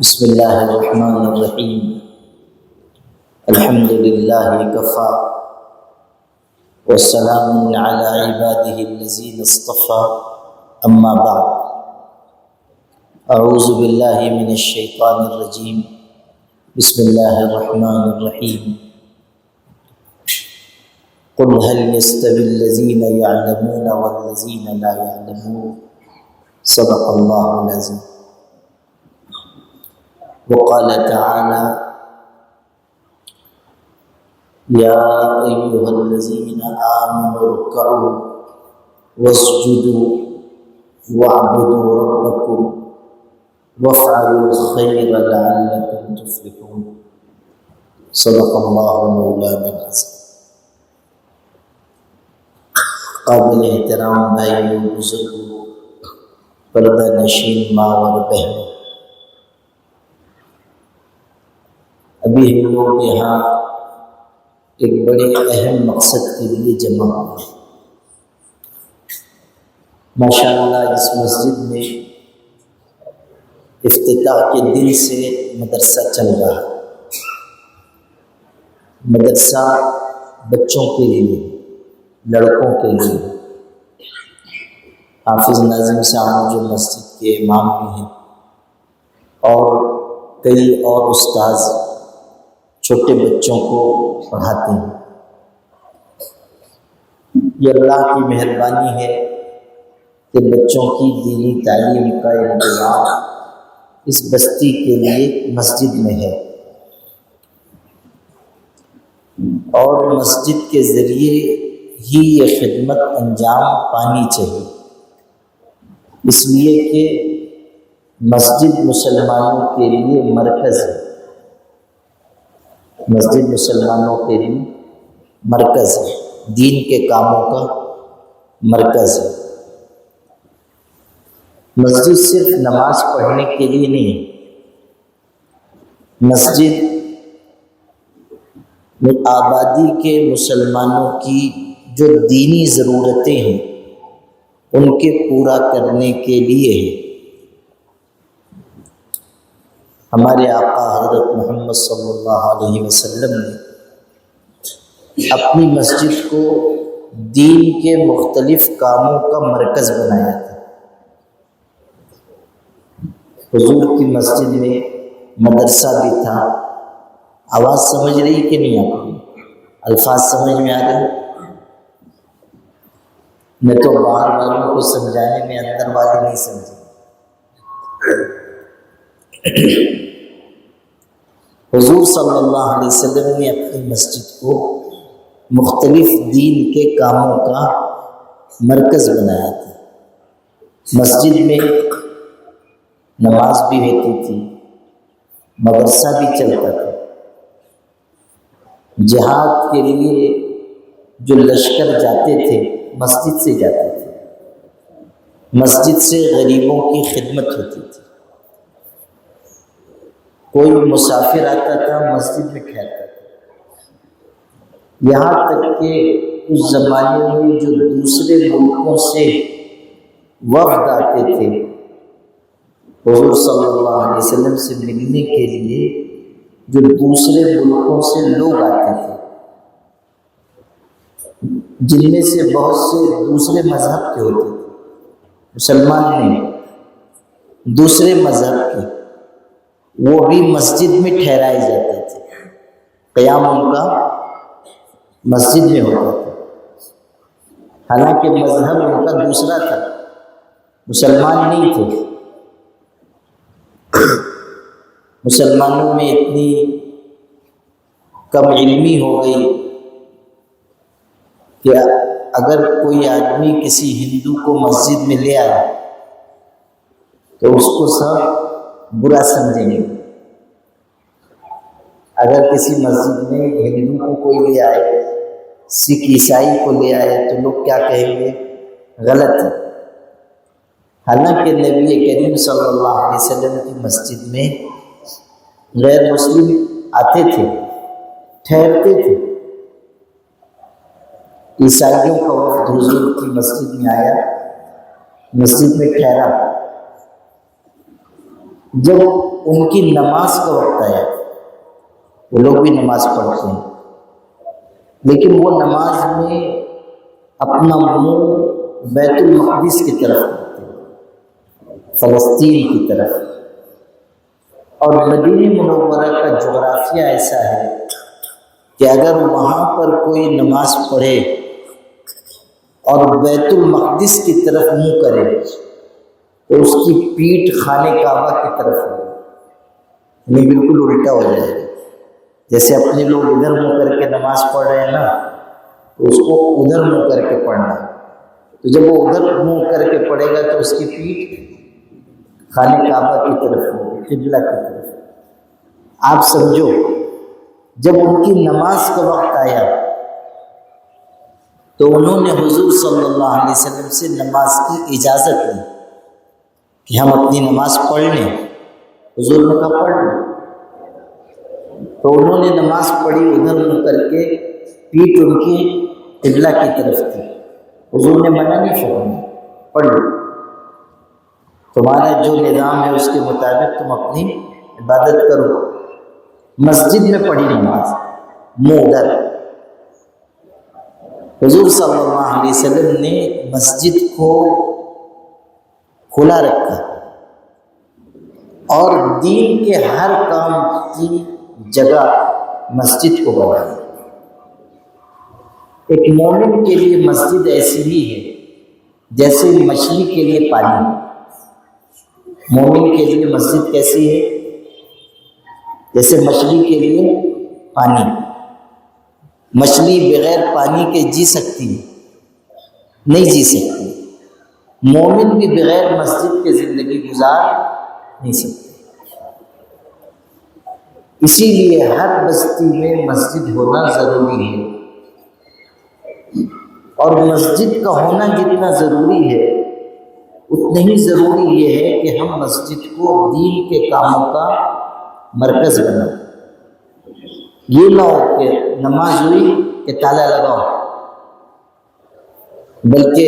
بسم اللہ الرحمن الرحیم الحمد للہ کفا والسلام علی عبادہ الذین اصطفى اما بعد اعوذ باللہ من الشیطان الرجیم بسم اللہ الرحمن الرحیم قل هل يستوي الذین يعلمون والذین لا يعلمون صدق اللہ العظیم۔ وقال تعالى يا أيها الذين آمنوا اركعوا واسجدوا واعبدوا ربكم وافعلوا الخير لعلكم تفلحون صدق الله مولانا العظيم۔ قابل احترام بھائیوں، بزرگوں، پردہ نشین ماں اور بہنوں، ابھی ہم لوگ یہاں ایک بڑے اہم مقصد کے لیے جمع ہوئے ہیں۔ ماشاءاللہ اس مسجد میں افتتاح کے دن سے مدرسہ چل رہا ہے۔ مدرسہ بچوں کے لیے، لڑکوں کے لیے۔ حافظ ناظم صاحب جو مسجد کے امام بھی ہیں اور کئی اور استاذ چھوٹے بچوں کو پڑھاتے ہیں۔ یہ اللہ کی مہربانی ہے کہ بچوں کی دینی تعلیم کا انتظام اس بستی کے لیے مسجد میں ہے، اور مسجد کے ذریعے ہی یہ خدمت انجام پانی چاہیے، اس لیے کہ مسجد مسلمانوں کے لیے مرکز ہے۔ مسجد مسلمانوں کے لیے مرکز ہے، دین کے کاموں کا مرکز ہے۔ مسجد صرف نماز پڑھنے کے لیے نہیں ہے، مسجد آبادی کے مسلمانوں کی جو دینی ضرورتیں ہیں ان کے پورا کرنے کے لیے ہے۔ ہمارے آقا حضرت محمد صلی اللہ علیہ وسلم نے اپنی مسجد کو دین کے مختلف کاموں کا مرکز بنایا تھا۔ حضور کی مسجد میں مدرسہ بھی تھا۔ آواز سمجھ رہی کہ نہیں آپ کو؟ الفاظ سمجھ میں آ رہے؟ میں تو باہر والوں کو سمجھانے میں اندر والے نہیں سمجھے۔ حضور صلی اللہ علیہ وسلم نے اپنی مسجد کو مختلف دین کے کاموں کا مرکز بنایا تھا۔ مسجد میں نماز بھی ہوتی تھی، مدرسہ بھی چلتا تھا، جہاد کے لیے جو لشکر جاتے تھے مسجد سے جاتے تھے، مسجد سے غریبوں کی خدمت ہوتی تھی۔ کوئی مسافر آتا تھا مسجد میں ٹھہرتا تھا، یہاں تک کہ اس زمانے میں جو دوسرے ملکوں سے وفد آتے تھے حضور صلی اللہ علیہ وسلم سے ملنے کے لیے، جو دوسرے ملکوں سے لوگ آتے تھے جن میں سے بہت سے دوسرے مذہب کے ہوتے تھے، مسلمان نہیں، دوسرے مذہب کے، وہ بھی مسجد میں ٹھہرائے جاتے تھے۔ قیام ان کا مسجد میں ہوتا تھا، حالانکہ مذہب ان کا دوسرا تھا، مسلمان نہیں تھے۔ مسلمانوں میں اتنی کم علمی ہو گئی کہ اگر کوئی آدمی کسی ہندو کو مسجد میں لے آئے تو اس کو سب برا سمجھیں گے۔ اگر کسی مسجد میں ہندو کو کوئی لے آئے، سکھ عیسائی کو لے آئے تو لوگ کیا کہیں گے؟ غلط ہے۔ حالانکہ نبی کریم صلی اللہ علیہ وسلم کی مسجد میں غیر مسلم آتے تھے، ٹھہرتے تھے۔ عیسائیوں کا وفد حضور کی مسجد میں آیا، مسجد میں ٹھہرا، جب ان کی نماز کا وقت آیا، وہ لوگ بھی نماز پڑھتے ہیں، لیکن وہ نماز میں اپنا منہ بیت المقدس کی طرف کرتے ہیں، فلسطین کی طرف۔ اور مدینہ منورہ کا جغرافیہ ایسا ہے کہ اگر وہاں پر کوئی نماز پڑھے اور بیت المقدس کی طرف منہ کرے تو اس کی پیٹھ خانہ کعبہ کی طرف ہو، یعنی بالکل الٹا ہو جائے گا۔ جیسے اپنے لوگ ادھر منہ کر کے نماز پڑھ رہے ہیں نا، تو اس کو ادھر منہ کر کے پڑھنا، تو جب وہ ادھر منہ کر کے پڑھے گا تو اس کی پیٹھ خانہ کعبہ کی طرف ہوگی، قبلہ کی طرف۔ آپ سمجھو، جب ان کی نماز کا وقت آیا تو انہوں نے حضور صلی اللہ علیہ وسلم سے نماز کی اجازت لی کہ ہم اپنی نماز پڑھ لیں۔ حضور نے کہا پڑھ لیں، تو انہوں نے نماز پڑھی ادھر منہ کر کے، پیٹھ ان کی قبلہ کی طرف تھی۔ حضور نے منع نہیں فرمایا، پڑھ لو، تمہارا جو نظام ہے اس کے مطابق تم اپنی عبادت کرو۔ مسجد میں پڑھی نماز، منہ ادھر۔ حضور صلی اللہ علیہ وسلم نے مسجد کو کھلا رکھا اور دین کے ہر کام کی جگہ مسجد کو بنایا۔ ایک مومن کے لیے مسجد ایسی ہی ہے جیسے مچھلی کے لیے پانی۔ مومن کے لیے مسجد کیسی ہے؟ جیسے مچھلی کے لیے پانی۔ مچھلی بغیر پانی کے جی سکتی ہے؟ نہیں جی سکتی۔ مومن بھی بغیر مسجد کے زندگی گزار نہیں سکتے۔ اسی لیے ہر بستی میں مسجد ہونا ضروری ہے، اور مسجد کا ہونا جتنا ضروری ہے اتنا ہی ضروری یہ ہے کہ ہم مسجد کو دین کے کاموں کا مرکز بنائیں۔ یہ نہ ہو کہ نماز ہوئی کہ تالا لگاؤ، بلکہ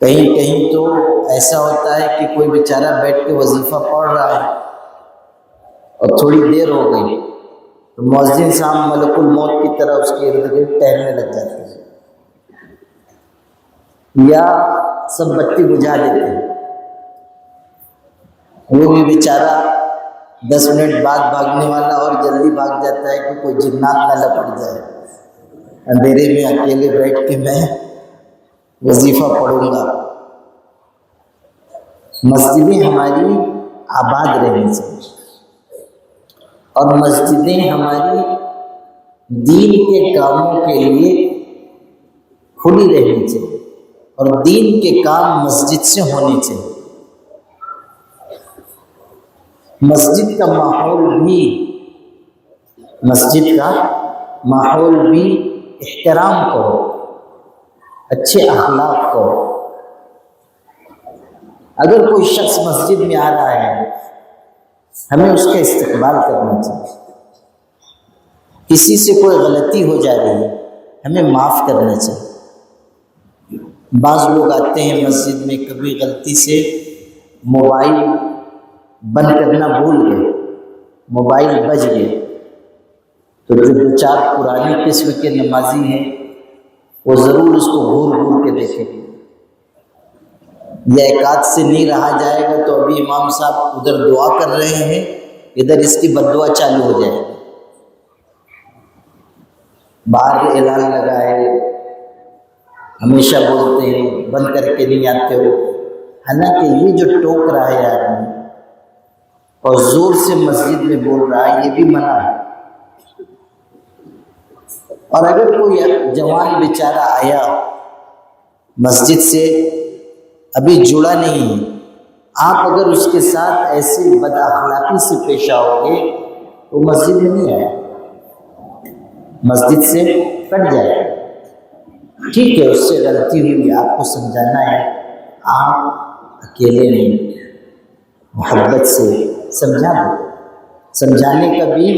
کہیں کہیں تو ایسا ہوتا ہے کہ کوئی بیچارہ بیٹھ کے وظیفہ پڑھ رہا ہے اور تھوڑی دیر ہو گئی تو مؤذن صاحب ملک الموت کی طرح اس کے ارد گرد ٹہلنے لگ جاتے ہیں، یا سب بتی بجھا دیتے ہیں۔ وہ بھی بیچارہ 10 منٹ بعد بھاگنے والا اور جلدی بھاگ جاتا ہے کہ کوئی جنات نہ لپٹ جائے، اندھیرے میں اکیلے بیٹھ کے میں وظیفہ پڑھوں گا۔ مسجدیں ہماری آباد رہنی چاہیے، اور مسجدیں ہماری دین کے کاموں کے لیے کھلی رہنی چاہیے، اور دین کے کام مسجد سے ہونے چاہیے۔ مسجد کا ماحول بھی احترام کو، اچھے اخلاق کو۔ اگر کوئی شخص مسجد میں آ رہا ہے ہمیں اس کا استقبال کرنا چاہیے۔ کسی سے کوئی غلطی ہو جا رہی ہے ہمیں معاف کرنا چاہیے۔ بعض لوگ آتے ہیں مسجد میں، کبھی غلطی سے موبائل بند کرنا بھول گئے، موبائل بج گئے، تو جو 2-4 پرانے قسم کے نمازی ہیں وہ ضرور اس کو گھور گھور کے دیکھیں گے، یا ایک آدھ سے نہیں رہا جائے گا تو ابھی امام صاحب ادھر دعا کر رہے ہیں، ادھر اس کی بد دعا چالو ہو جائے گی۔ باہر اعلان لگا ہے، ہمیشہ بولتے ہیں بند کر کے نہیں آتے ہو، حالانکہ یہ جو ٹوک رہا ہے آدمی اور زور سے مسجد میں بول رہا ہے یہ بھی منع ہے۔ اور اگر کوئی جوان بیچارہ آیا مسجد سے ابھی جڑا نہیں ہے، آپ اگر اس کے ساتھ ایسی بد اخلاقی سے پیش آؤ گے تو مسجد میں نہیں آئے، مسجد سے کٹ جائے۔ ٹھیک ہے، اس سے غلطی ہوئی، آپ کو سمجھانا ہے، آپ اکیلے نہیں، محبت سے سمجھا دو۔ سمجھانے کا بھی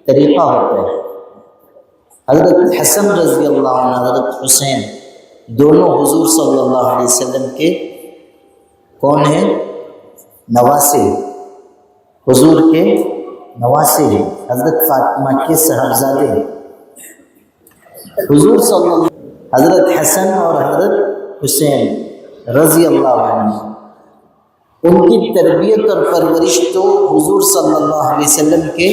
طریقہ ہوتا ہے۔ حضرت حسن رضی اللہ عنہ، حضرت حسین، دونوں حضور صلی اللہ علیہ وسلم کے کون ہیں؟ نواسے حضور کے نواسے ہیں، حضرت فاطمہ کے صاحبزادے ہیں۔ حضور صلی اللہ حضرت حسن اور حضرت حسین رضی اللہ عنہ، ان کی تربیت اور پرورش تو حضور صلی اللہ علیہ وسلم کے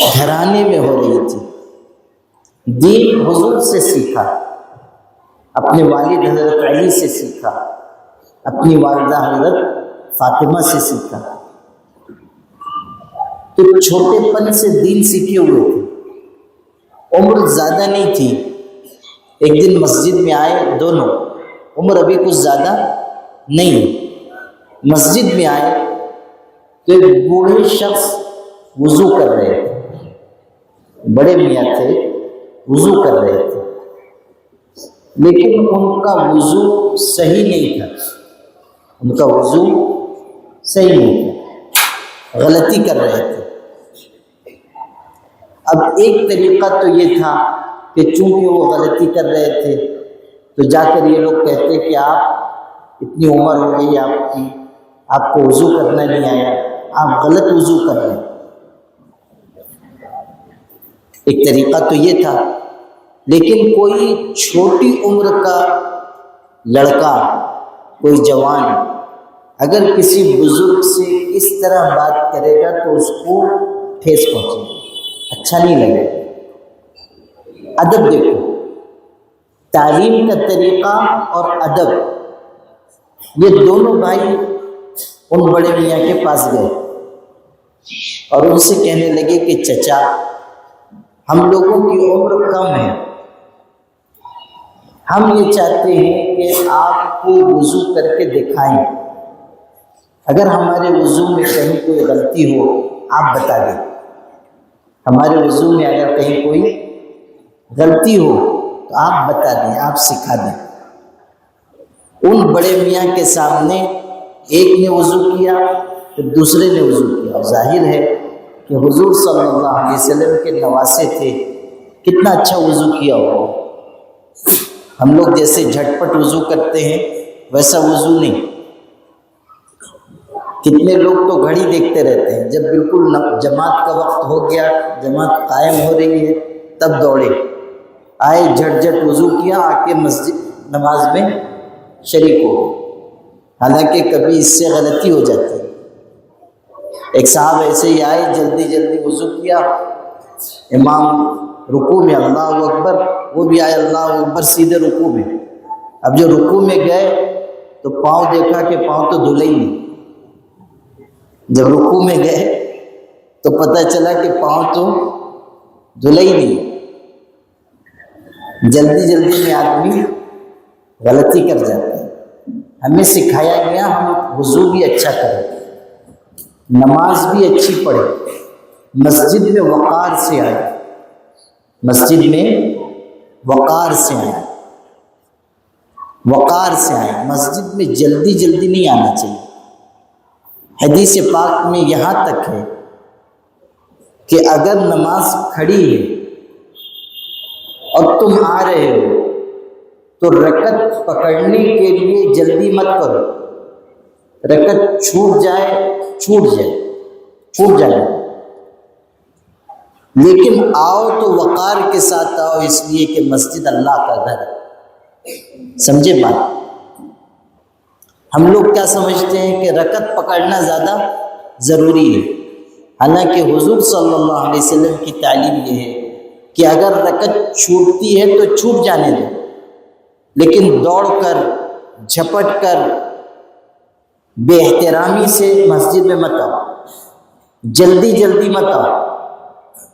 گھرانے میں ہو رہی تھی۔ دین حضور سے سیکھا، اپنے والد حضرت علی سے سیکھا، اپنی والدہ حضرت فاطمہ سے سیکھا، تو چھوٹے پن سے دین سیکھے ہوئے تھے، عمر زیادہ نہیں تھی۔ ایک دن مسجد میں آئے دونوں، عمر ابھی کچھ زیادہ نہیں، مسجد میں آئے تو ایک بوڑھے شخص وضو کر رہے تھے، بڑے میاں تھے، وضو کر رہے تھے، لیکن ان کا وضو صحیح نہیں تھا، ان کا وضو صحیح نہیں تھا، غلطی کر رہے تھے۔ اب ایک طریقہ تو یہ تھا کہ چونکہ وہ غلطی کر رہے تھے تو جا کر یہ لوگ کہتے کہ آپ اتنی عمر ہو گئی آپ کی، آپ کو وضو کرنا نہیں آیا، آپ غلط وضو کر رہے ہیں۔ ایک طریقہ تو یہ تھا، لیکن کوئی چھوٹی عمر کا لڑکا، کوئی جوان اگر کسی بزرگ سے اس طرح بات کرے گا تو اس کو ٹھیس پہنچے گی، اچھا نہیں لگے گا۔ ادب دیکھو، تعلیم کا طریقہ اور ادب، یہ دونوں بھائی ان بڑے میاں کے پاس گئے اور ان سے کہنے لگے کہ چچا، ہم لوگوں کی عمر کم ہے، ہم یہ چاہتے ہیں کہ آپ کو وضو کر کے دکھائیں، اگر ہمارے وضو میں کہیں کوئی غلطی ہو آپ بتا دیں، ہمارے وضو میں اگر کہیں کوئی غلطی ہو تو آپ بتا دیں، آپ سکھا دیں۔ ان بڑے میاں کے سامنے ایک نے وضو کیا تو دوسرے نے وضو کیا، اور ظاہر ہے کہ حضور صلی اللہ علیہ وسلم کے نواسے تھے، کتنا اچھا وضو کیا ہو۔ ہم لوگ جیسے جھٹ پٹ وضو کرتے ہیں ویسا وضو نہیں۔ کتنے لوگ تو گھڑی دیکھتے رہتے ہیں، جب بالکل جماعت کا وقت ہو گیا، جماعت قائم ہو رہی ہے، تب دوڑے آئے، جھٹ جھٹ وضو کیا، آ کے مسجد نماز میں شریک ہو گئے، حالانکہ کبھی اس سے غلطی ہو جاتی ہے۔ ایک صاحب ایسے ہی آئے، جلدی جلدی وضو کیا، امام رکوع میں اللہ اکبر، وہ بھی آئے اللہ اکبر سیدھے رکوع میں۔ اب جو رکوع میں گئے تو پاؤں دیکھا کہ پاؤں تو دھلے ہی نہیں۔ جب رکوع میں گئے تو پتہ چلا کہ پاؤں تو دھلے ہی نہیں۔ جلدی جلدی میں آدمی غلطی کر جاتا ہے۔ ہمیں سکھایا گیا ہم وضو بھی اچھا کریں، نماز بھی اچھی پڑھیں، مسجد میں وقار سے آئے، مسجد میں وقار سے آئے، وقار سے آئے، مسجد میں جلدی جلدی نہیں آنا چاہیے۔ حدیث پاک میں یہاں تک ہے کہ اگر نماز کھڑی ہے اور تم آ رہے ہو تو رکعت پکڑنے کے لیے جلدی مت کرو، رکعت چھوٹ جائے، لیکن آؤ تو وقار کے ساتھ آؤ، اس لیے کہ مسجد اللہ کا گھر ہے۔ سمجھے بات؟ ہم لوگ کیا سمجھتے ہیں کہ رکعت پکڑنا زیادہ ضروری ہے، حالانکہ حضور صلی اللہ علیہ وسلم کی تعلیم یہ ہے کہ اگر رکعت چھوٹتی ہے تو چھوٹ جانے دو، لیکن دوڑ کر، جھپٹ کر، بے احترامی سے مسجد میں مت آؤ، جلدی جلدی مت آؤ۔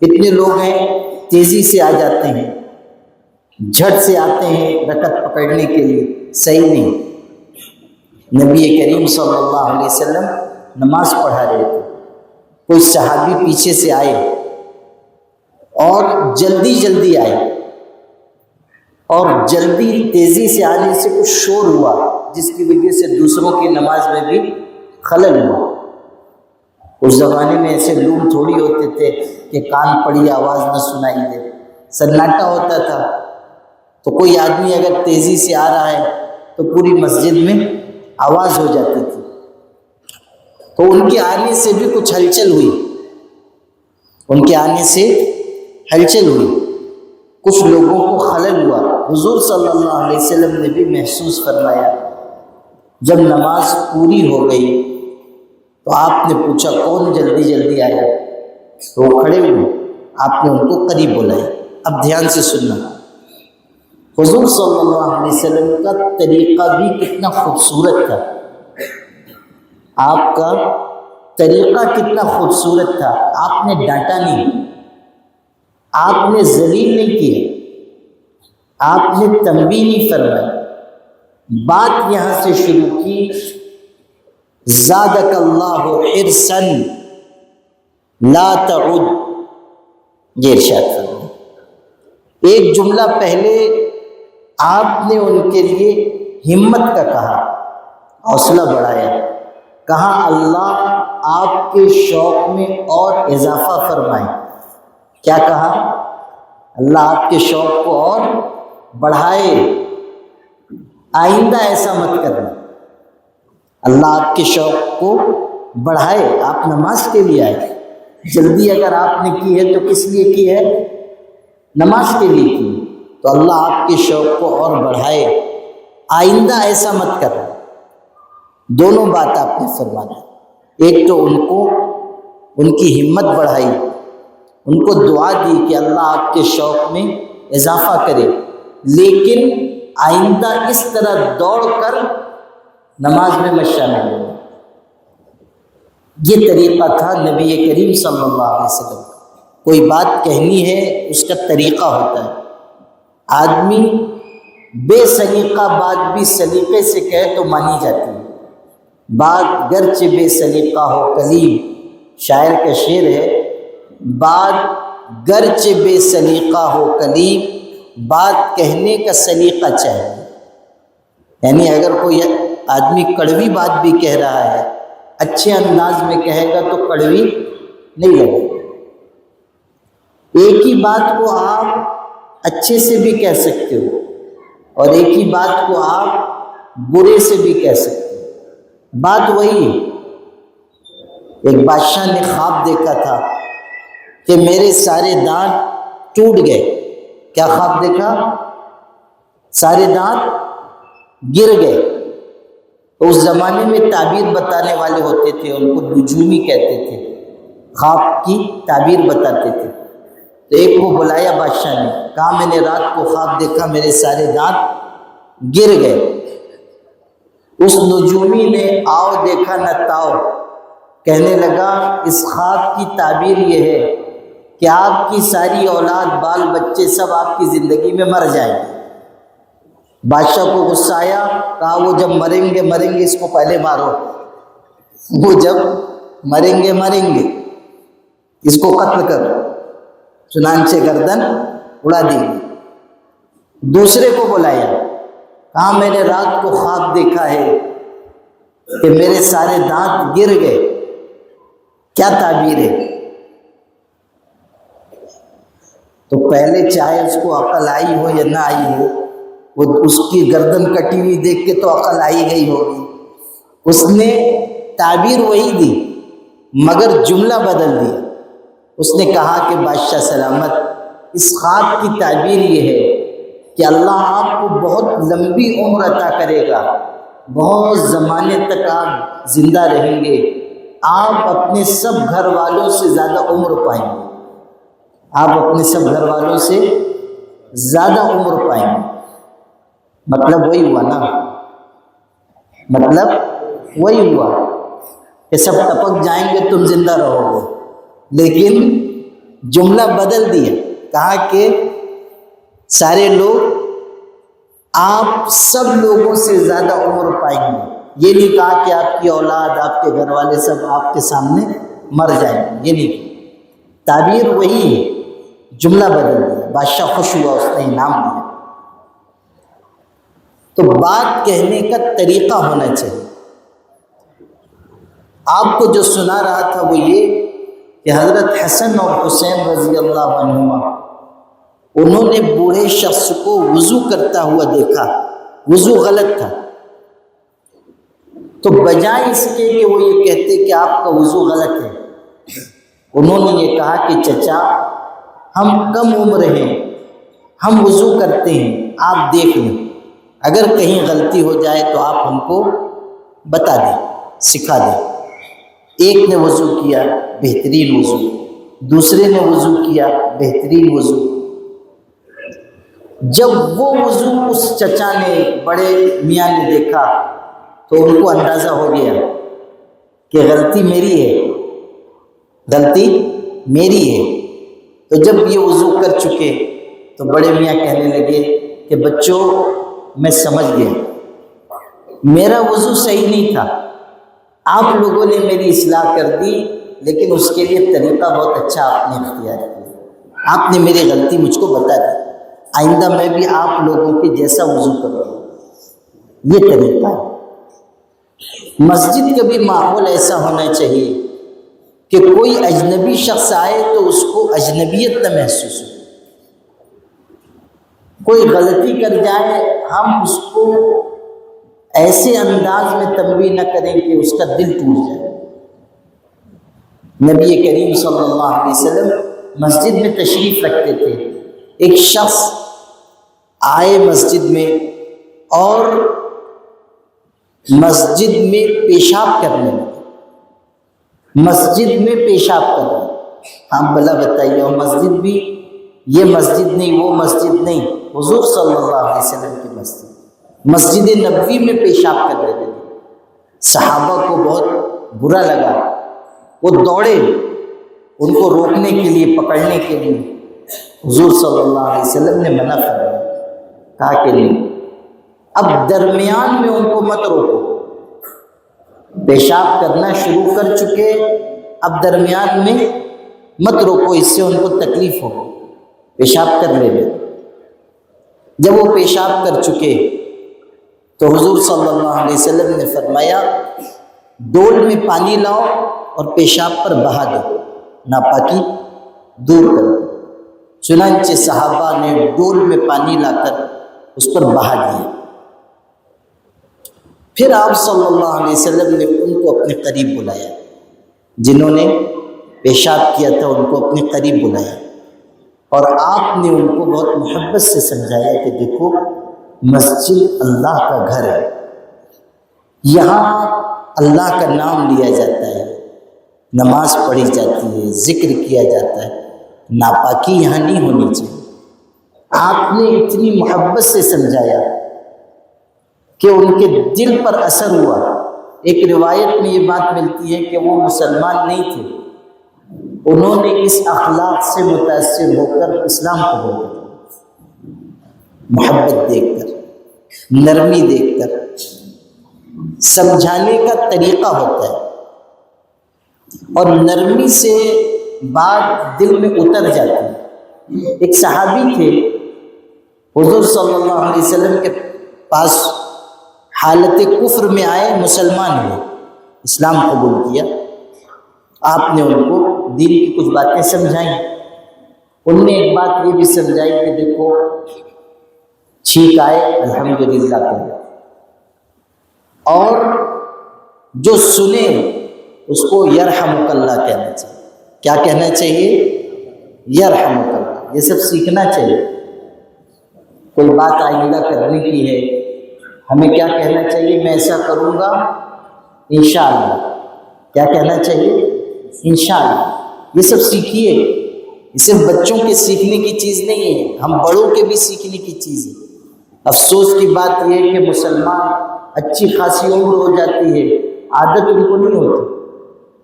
اتنے لوگ ہیں تیزی سے آ جاتے ہیں، جھٹ سے آتے ہیں رکعت پکڑنے کے لیے، صحیح نہیں۔ نبی کریم صلی اللہ علیہ وسلم نماز پڑھا رہے تھے، کوئی صحابی پیچھے سے آئے اور جلدی جلدی آئے، اور جلدی تیزی سے آنے سے کچھ شور ہوا جس کی وجہ سے دوسروں کی نماز میں بھی خلل ہوا۔ اس زمانے میں ایسے لوم تھوڑی ہوتے تھے کہ کان پڑی آواز نہ سنائی دے، سناٹا ہوتا تھا، تو کوئی آدمی اگر تیزی سے آ رہا ہے تو پوری مسجد میں آواز ہو جاتی تھی۔ تو ان کے آنے سے بھی کچھ ہلچل ہوئی، ان کے آنے سے ہلچل ہوئی، کچھ لوگوں کو خلل ہوا۔ حضور صلی اللہ علیہ وسلم نے بھی محسوس فرمایا۔ جب نماز پوری ہو گئی تو آپ نے پوچھا کون جلدی جلدی آیا؟ تو وہ کھڑے ہوئے، آپ نے ان کو قریب بلایا۔ اب دھیان سے سننا، حضور صلی اللہ علیہ وسلم کا طریقہ بھی کتنا خوبصورت تھا، آپ کا طریقہ کتنا خوبصورت تھا۔ آپ نے ڈانٹا نہیں، آپ نے ذلیل نہیں کیا، آپ نے تنبیہ نہیں فرمائی، بات یہاں سے شروع کی، زادک اللہ حرصا لا تعد، یہ ارشاد فرمایا۔ ایک جملہ پہلے آپ نے ان کے لیے ہمت کا کہا، حوصلہ بڑھایا، کہا اللہ آپ کے شوق میں اور اضافہ فرمائے۔ کیا کہا؟ اللہ آپ کے شوق کو اور بڑھائے، آئندہ ایسا مت کرنا، اللہ آپ کے شوق کو بڑھائے۔ آپ نماز کے لیے آئے، جلدی اگر آپ نے کی ہے تو کس لیے کی ہے؟ نماز کے لیے کی، تو اللہ آپ کے شوق کو اور بڑھائے، آئندہ ایسا مت کرنا۔ دونوں بات آپ نے فرمایا، ایک تو ان کو ان کی ہمت بڑھائی، ان کو دعا دی کہ اللہ آپ کے شوق میں اضافہ کرے، لیکن آئندہ اس طرح دوڑ کر نماز میں مت شامل ہو۔ یہ طریقہ تھا نبی کریم صلی اللہ علیہ وسلم کا۔ کوئی بات کہنی ہے اس کا طریقہ ہوتا ہے، آدمی بے سلیقہ بات بھی سلیقے سے کہے تو مانی جاتی ہے۔ بات گرچہ بے سلیقہ ہو کلیم، شاعر کا شعر ہے، بات گرچہ بے سلیقہ ہو کلیم، بات کہنے کا سلیقہ چاہیے۔ یعنی اگر کوئی آدمی کڑوی بات بھی کہہ رہا ہے، اچھے انداز میں کہے گا تو کڑوی نہیں لگے گی۔ ایک ہی بات کو آپ اچھے سے بھی کہہ سکتے ہو اور ایک ہی بات کو آپ برے سے بھی کہہ سکتے ہو، بات وہی ہے۔ ایک بادشاہ نے خواب دیکھا تھا کہ میرے سارے دانت ٹوٹ گئے۔ کیا خواب دیکھا؟ سارے دانت گر گئے۔ تو اس زمانے میں تعبیر بتانے والے ہوتے تھے، ان کو نجومی کہتے تھے، خواب کی تعبیر بتاتے تھے۔ تو ایک کو بلایا بادشاہ نے، کہا میں نے رات کو خواب دیکھا میرے سارے دانت گر گئے۔ اس نجومی نے آؤ دیکھا نہ تاؤ، کہنے لگا اس خواب کی تعبیر یہ ہے کہ آپ کی ساری اولاد بال بچے سب آپ کی زندگی میں مر جائیں گے۔ بادشاہ کو غصہ آیا، کہا وہ جب مریں گے اس کو پہلے مارو، وہ جب مریں گے اس کو قتل کرو۔ چنانچہ گردن اڑا دی۔ دوسرے کو بلایا، کہا میں نے رات کو خواب دیکھا ہے کہ میرے سارے دانت گر گئے، کیا تعبیر ہے؟ تو پہلے چاہے اس کو عقل آئی ہو یا نہ آئی ہو، وہ اس کی گردن کٹی ہوئی دیکھ کے تو عقل آئی گئی ہوگی، اس نے تعبیر وہی دی مگر جملہ بدل دیا۔ اس نے کہا کہ بادشاہ سلامت، اس خواب کی تعبیر یہ ہے کہ اللہ آپ کو بہت لمبی عمر عطا کرے گا، بہت زمانے تک آپ زندہ رہیں گے، آپ اپنے سب گھر والوں سے زیادہ عمر پائیں گے، آپ اپنے سب گھر والوں سے زیادہ عمر پائیں گے۔ مطلب وہی ہوا نا، مطلب وہی ہوا کہ سب ٹپک جائیں گے، تم زندہ رہو گے، لیکن جملہ بدل دیا، کہا کہ سارے لوگ آپ سب لوگوں سے زیادہ عمر پائیں گے۔ یہ نہیں کہا کہ آپ کی اولاد آپ کے گھر والے سب آپ کے سامنے مر جائیں گے، یہ نہیں، تعبیر وہی ہے، جملہ بدل دیا۔ بادشاہ خوش ہوا، اس نے انعام دیا۔ تو بات کہنے کا طریقہ ہونا چاہیے۔ آپ کو جو سنا رہا تھا وہ یہ کہ حضرت حسن اور حسین رضی اللہ عنہما، انہوں نے بوڑھے شخص کو وضو کرتا ہوا دیکھا، وضو غلط تھا، تو بجائے اس کے کہ وہ یہ کہتے کہ آپ کا وضو غلط ہے، انہوں نے یہ کہا کہ چچا ہم کم عمر ہیں، ہم وضو کرتے ہیں، آپ دیکھ لیں، اگر کہیں غلطی ہو جائے تو آپ ہم کو بتا دیں، سکھا دیں۔ ایک نے وضو کیا، بہترین وضو، دوسرے نے وضو کیا، بہترین وضو۔ جب وہ وضو اس چچا نے، بڑے میاں نے دیکھا تو ان کو اندازہ ہو گیا کہ غلطی میری ہے، غلطی میری ہے۔ تو جب یہ وضو کر چکے تو بڑے میاں کہنے لگے کہ بچوں میں سمجھ گیا، میرا وضو صحیح نہیں تھا، آپ لوگوں نے میری اصلاح کر دی، لیکن اس کے لیے طریقہ بہت اچھا آپ نے اختیار کیا، آپ نے میری غلطی مجھ کو بتا دی، آئندہ میں بھی آپ لوگوں کے جیسا وضو کروں گا، یہ طریقہ ہے۔ مسجد کا بھی ماحول ایسا ہونا چاہیے کہ کوئی اجنبی شخص آئے تو اس کو اجنبیت نہ محسوس ہو، کوئی غلطی کر جائے ہم اس کو ایسے انداز میں تنبیہ نہ کریں کہ اس کا دل ٹوٹ جائے۔ نبی کریم صلی اللہ علیہ وسلم مسجد میں تشریف رکھتے تھے، ایک شخص آئے مسجد میں اور مسجد میں پیشاب کرنے لگے، مسجد میں پیشاب کرنے۔ ہم بلا بتائیے، اور مسجد بھی یہ مسجد نہیں، وہ مسجد نہیں، حضور صلی اللہ علیہ وسلم کی مسجد، مسجد نبوی میں پیشاب کرنے لگے۔ صحابہ کو بہت برا لگا، وہ دوڑے ان کو روکنے کے لیے، پکڑنے کے لیے۔ حضور صلی اللہ علیہ وسلم نے منع فرمایا، کہا کہ نہیں، اب درمیان میں ان کو مت روکو، پیشاب کرنا شروع کر چکے، اب درمیان میں مت روکو، اس سے ان کو تکلیف ہو، پیشاب کر لے لے۔ جب وہ پیشاب کر چکے تو حضور صلی اللہ علیہ وسلم نے فرمایا ڈول میں پانی لاؤ اور پیشاب پر بہا دو، ناپاکی دور کر دو۔ چنانچہ صحابہ نے ڈول میں پانی لا کر اس پر بہا دیا۔ پھر آپ صلی اللہ علیہ وسلم نے ان کو اپنے قریب بلایا، جنہوں نے پیشاب کیا تھا ان کو اپنے قریب بلایا، اور آپ نے ان کو بہت محبت سے سمجھایا کہ دیکھو مسجد اللہ کا گھر ہے، یہاں اللہ کا نام لیا جاتا ہے، نماز پڑھی جاتی ہے، ذکر کیا جاتا ہے، ناپاکی یہاں نہیں ہونی چاہیے۔ آپ نے اتنی محبت سے سمجھایا کہ ان کے دل پر اثر ہوا۔ ایک روایت میں یہ بات ملتی ہے کہ وہ مسلمان نہیں تھے، انہوں نے اس اخلاق سے متاثر ہو کر اسلام قبول کیا، محبت دیکھ کر، نرمی دیکھ کر۔ سمجھانے کا طریقہ ہوتا ہے، اور نرمی سے بات دل میں اتر جاتی ہے۔ ایک صحابی تھے، حضور صلی اللہ علیہ وسلم کے پاس حالت کفر میں آئے، مسلمان ہوئے، اسلام قبول کیا۔ آپ نے ان کو دین کی کچھ باتیں سمجھائیں، ان نے ایک بات یہ بھی سمجھائی کہ دیکھو چھینک آئے الحمدللہ کہو، اور جو سنے اس کو یرحمک اللہ کہنا چاہیے۔ کیا کہنا چاہیے؟ یرحمک اللہ۔ یہ سب سیکھنا چاہیے۔ کوئی بات آئندہ کرنے کی ہے، ہمیں کیا کہنا چاہیے؟ میں ایسا کروں گا انشاءاللہ۔ کیا کہنا چاہیے؟ انشاءاللہ۔ یہ سب سیکھیے، یہ صرف بچوں کے سیکھنے کی چیز نہیں ہے، ہم بڑوں کے بھی سیکھنے کی چیز ہے۔ افسوس کی بات یہ ہے کہ مسلمان اچھی خاصی عمر ہو جاتی ہے، عادت ان کو نہیں ہوتی،